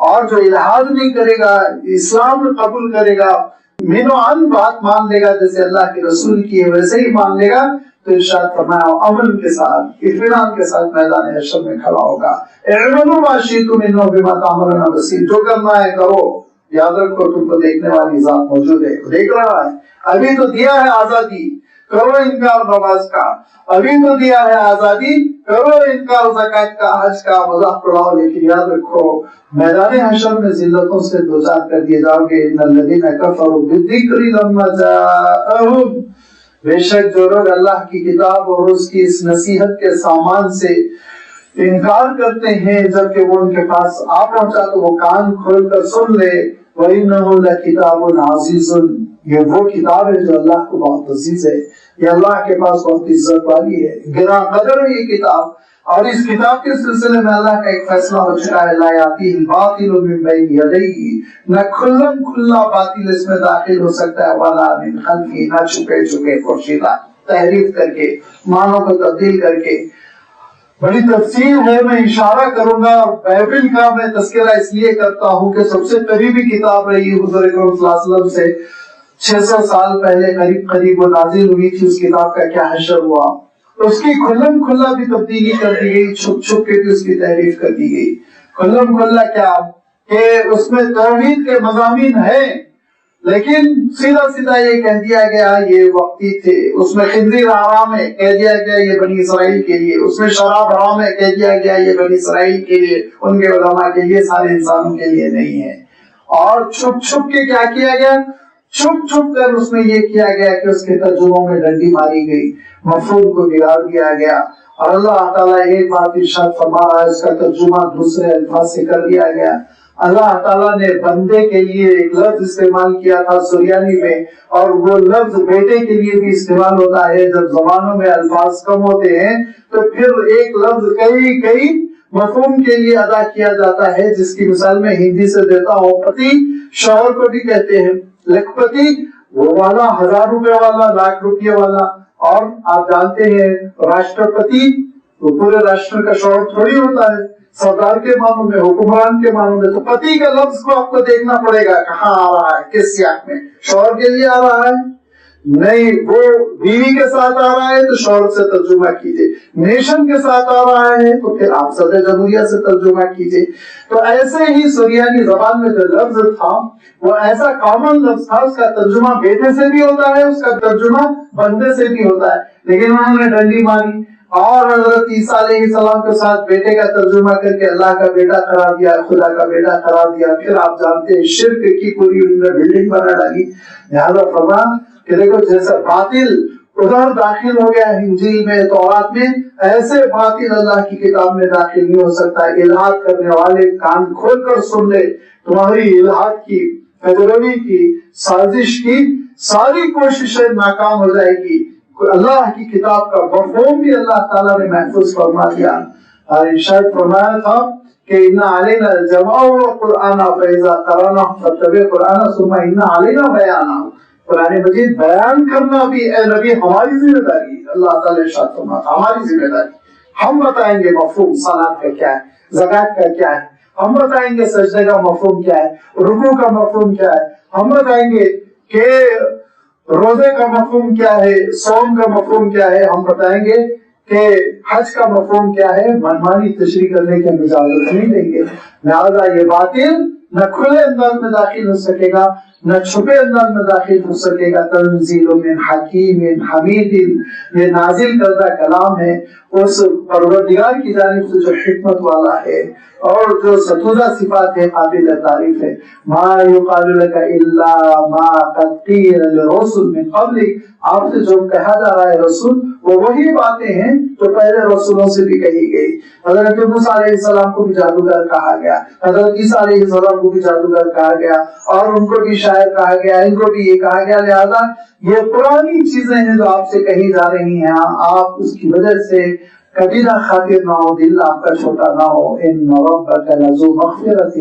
اور جو الحاد نہیں کرے گا، اسلام قبول کرے گا، من و عن بات مان لے گا، جیسے اللہ کے رسول کی ہے ویسے ہی مان لے گا، تو ارشاد فرمایا امن کے ساتھ، اطمینان کے ساتھ میدان حشر میں کھڑا ہوگا۔ اعملوا ما شئتم انہ بما تعملون بصیر، جو کرنا ہے کرو، یاد رکھو تم کو دیکھنے والی ذات موجود ہے، دیکھ رہا ہے۔ ابھی تو دیا ہے آزادی، کرو انکار نماز کا، ابھی تو دیا ہے آزادی، کرو انکار زکات کا، حج کا، مذاق اڑاؤ، لیکن یاد رکھو میدان حشر میں ذلتوں سے دوچار کر دیے جاؤ گے۔ ان الذین کفروا بالذکر لما جاءہم، بے شک جو لوگ اللہ کی کتاب اور اس کی اس نصیحت کے سامان سے انکار کرتے ہیں جبکہ وہ ان کے پاس آ پہنچا تو وہ کان کھول کر سن لے. وَإِنَّهُ لَكِتَابٌ عَزِيزٌ، یہ وہ کتاب ہے جو اللہ کو بہت عزیز ہے، یہ اللہ کے پاس بہت عزت والی ہے، گراں قدر ہے یہ کتاب. اور اس کتاب کے سلسلے میں اللہ کا ایک فیصلہ ہو چکا ہے، لا یاتیہ الباطل من بین یدیہ، نہ کھلم کھلا باطل اس میں داخل ہو سکتا ہے، ولا من خلفہ، نہ چھپے چھپے پوشیدہ تحریف کر کے، معنوں کو تبدیل کر کے. بڑی تفصیل ہے، میں اشارہ کروں گا. بائبل کا میں تذکرہ اس لیے کرتا ہوں کہ سب سے قریبی کتاب رہی حضور اکرم صلی اللہ علیہ وسلم سے 600 سال پہلے قریب وہ نازل ہوئی تھی. اس کتاب کا کیا حشر ہوا، اس کی کھلم کھلا بھی تبدیلی کر دی گئی، چھپ چھپ کے بھی اس کی تحریف کر دی گئی. کھلم کھلا کیا کہ اس میں توحید کے مضامین ہیں، لیکن سیدھا سیدھا یہ کہہ دیا گیا یہ وقتی تھے. اس میں خنزیر حرام ہے، کہہ دیا گیا یہ بنی اسرائیل کے لیے. اس میں شراب حرام ہے، کہہ دیا گیا یہ بنی اسرائیل کے لیے، ان کے علماء کے لیے، سارے انسانوں کے لیے نہیں ہے. اور چھپ چھپ کے کیا کیا گیا، چھپ چھپ کر اس میں یہ کیا گیا کہ اس کے ترجموں میں ڈنڈی ماری گئی، مفہوم کو بگاڑ دیا گیا. اور اللہ تعالیٰ ایک بات ارشاد فرما رہا ہے، اس کا ترجمہ دوسرے الفاظ سے کر دیا گیا. اللہ تعالیٰ نے بندے کے لیے ایک لفظ استعمال کیا تھا سریانی میں، اور وہ لفظ بیٹے کے لیے بھی استعمال ہوتا ہے. جب زبانوں میں الفاظ کم ہوتے ہیں تو پھر ایک لفظ کئی مفہوم کے لیے ادا کیا جاتا ہے، جس کی مثال میں ہندی سے دیتا ہوں. پتی شوہر کو بھی کہتے ہیں، لکھپتی وہ والا 1000 روپے والا، 1,00,000 روپے والا. اور آپ جانتے ہیں راشٹرپتی تو پورے راشٹر کا شوہر تھوڑی ہوتا ہے، سردار کے معنوں میں، حکمران کے معنوں میں. تو پتی کا لفظ کو آپ کو دیکھنا پڑے گا کہاں آ رہا ہے، کس سیاق میں. شوہر کے لیے آ رہا ہے نہیں، وہ بیوی کے ساتھ آ رہا ہے تو شوہر سے ترجمہ کیجئے. نیشن کے ساتھ آ رہا ہے تو پھر آپ صدر جمہوریہ سے ترجمہ کیجئے. تو ایسے ہی سریانی زبان میں جو لفظ تھا وہ ایسا کامن لفظ تھا، اس کا ترجمہ بیٹے سے بھی ہوتا ہے، اس کا ترجمہ بندے سے بھی ہوتا ہے. لیکن انہوں نے ڈنڈی ماری اور حضرت عیسیٰ علیہ السلام کے ساتھ بیٹے کا ترجمہ کر کے اللہ کا بیٹا قرار دیا، خدا کا بیٹا قرار دیا. پھر آپ جانتے ہیں شرک کی پوری بلڈنگ بنا ڈالی. لہذا فرما کہ دیکھو جیسا باطل ادھر داخل ہو گیا انجیل میں، تورات میں، ایسے باطل اللہ کی کتاب میں داخل نہیں ہو سکتا. الہاد کرنے والے کان کھول کر سن لے، تمہاری الہاد کی، فیضروی کی، سازش کی ساری کوششیں ناکام ہو جائے گی. اللہ کی کتاب کا مفہوم بھی اللہ تعالیٰ نے محفوظ فرما دیا. اور ارشاد فرمایا تھا کہ ان علینا الجمع والقرآن فاذا قرأناه فاتبع قرآنه ثم ان علینا بیانہ. قرآن مجید بیان کرنا بھی اے نبی ہماری ذمہ داری ہے. اللہ تعالیٰ ارشاد فرماتا ہماری ذمہ داری. ہم بتائیں گے مفہوم صلاۃ کا کیا ہے، زکات کا کیا ہے، ہم بتائیں گے سجدے کا مفہوم کیا ہے، رکوع کا مفہوم کیا ہے، ہم بتائیں گے کہ روزے کا مفہوم کیا ہے، صوم کا مفہوم کیا ہے، ہم بتائیں گے کہ حج کا مفہوم کیا ہے. منمانی تشریح کرنے کی ہم اجازت نہیں دیں گے. لہذا یہ باطل نہ کھلے انداز میں داخل ہو سکے گا، نہ چھپے انداز میں داخل ہو سکے گا. تنزیل من حکیم حمید، یہ نازل کردہ کلام ہے اس پروردگار کی جانب سے جو حکمت والا ہے اور جو ستوزہ صفات ہے، قابل تعریف ہے. ما یقال لک الا ما قد قیل للرسل من قبلک، آپ سے جو کہا جا رہا ہے رسول، وہ وہی باتیں ہیں جو پہلے رسولوں سے بھی کہی گئی. حضرت موسیٰ علیہ السلام کو بھی جادوگر کہا گیا، حضرت عیسیٰ علیہ السلام کو بھی جادوگر کہا گیا، اور ان کو بھی شاعر کہا گیا، ان کو بھی یہ کہا گیا. لہذا یہ پرانی چیزیں ہیں جو آپ سے کہی جا رہی ہیں، آپ اس کی وجہ سے کبھی نہ خاطر نہ ہو، دل آپ کا چھوٹا نہ ہو. ان ربک لذو مغفرۃ،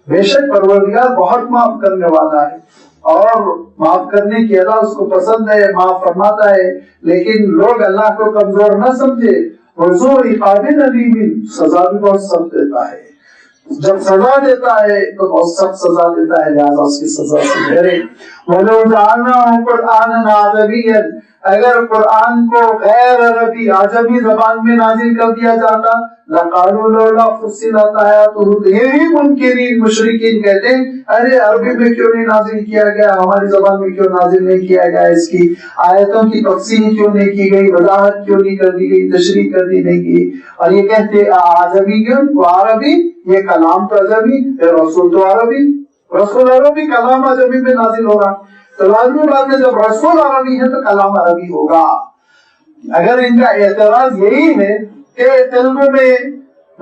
بے شک پروردگار بہت معاف کرنے والا ہے، اور معاف کرنے کی ادا اس کو پسند ہے، معاف فرماتا ہے. لیکن لوگ اللہ کو کمزور نہ سمجھے. وذو عقاب علیم، سزا بھی بہت سخت دیتا ہے. جب سزا دیتا ہے تو بہت سخت سزا دیتا ہے، لہذا اس کی سزا سے ڈرے. وَلَوْ جَعَلْنَاهُ قُرْآنًا عَرَبِيًّا، اگر قرآن کو غیر عربی عجمی زبان میں نازل کر دیا جاتا، لَقَالُوا لَوْلَا فُصِّلَتْ آيَاتُهُ، یہی منکرین مشرکین کہتے ہیں ارے عربی میں کیوں نہیں نازل کیا گیا، ہماری زبان میں کیوں نازل نہیں کیا گیا، اس کی آیتوں کی تفصیل کیوں نہیں کی گئی، وضاحت کیوں نہیں کر دی گئی، تشریح کر دی نہیں گئی. اور یہ کہتے عجمی کیوں، وہ عربی، یہ کلام تو عجمی، رسول تو عربی، رسول عربی، کلام عجمی میں نازل ہو رہا. تو لازمی بات ہے جب رسول عربی ہے تو کلام عربی ہوگا. اگر ان کا اعتراض یہی ہے کہ تیلگو میں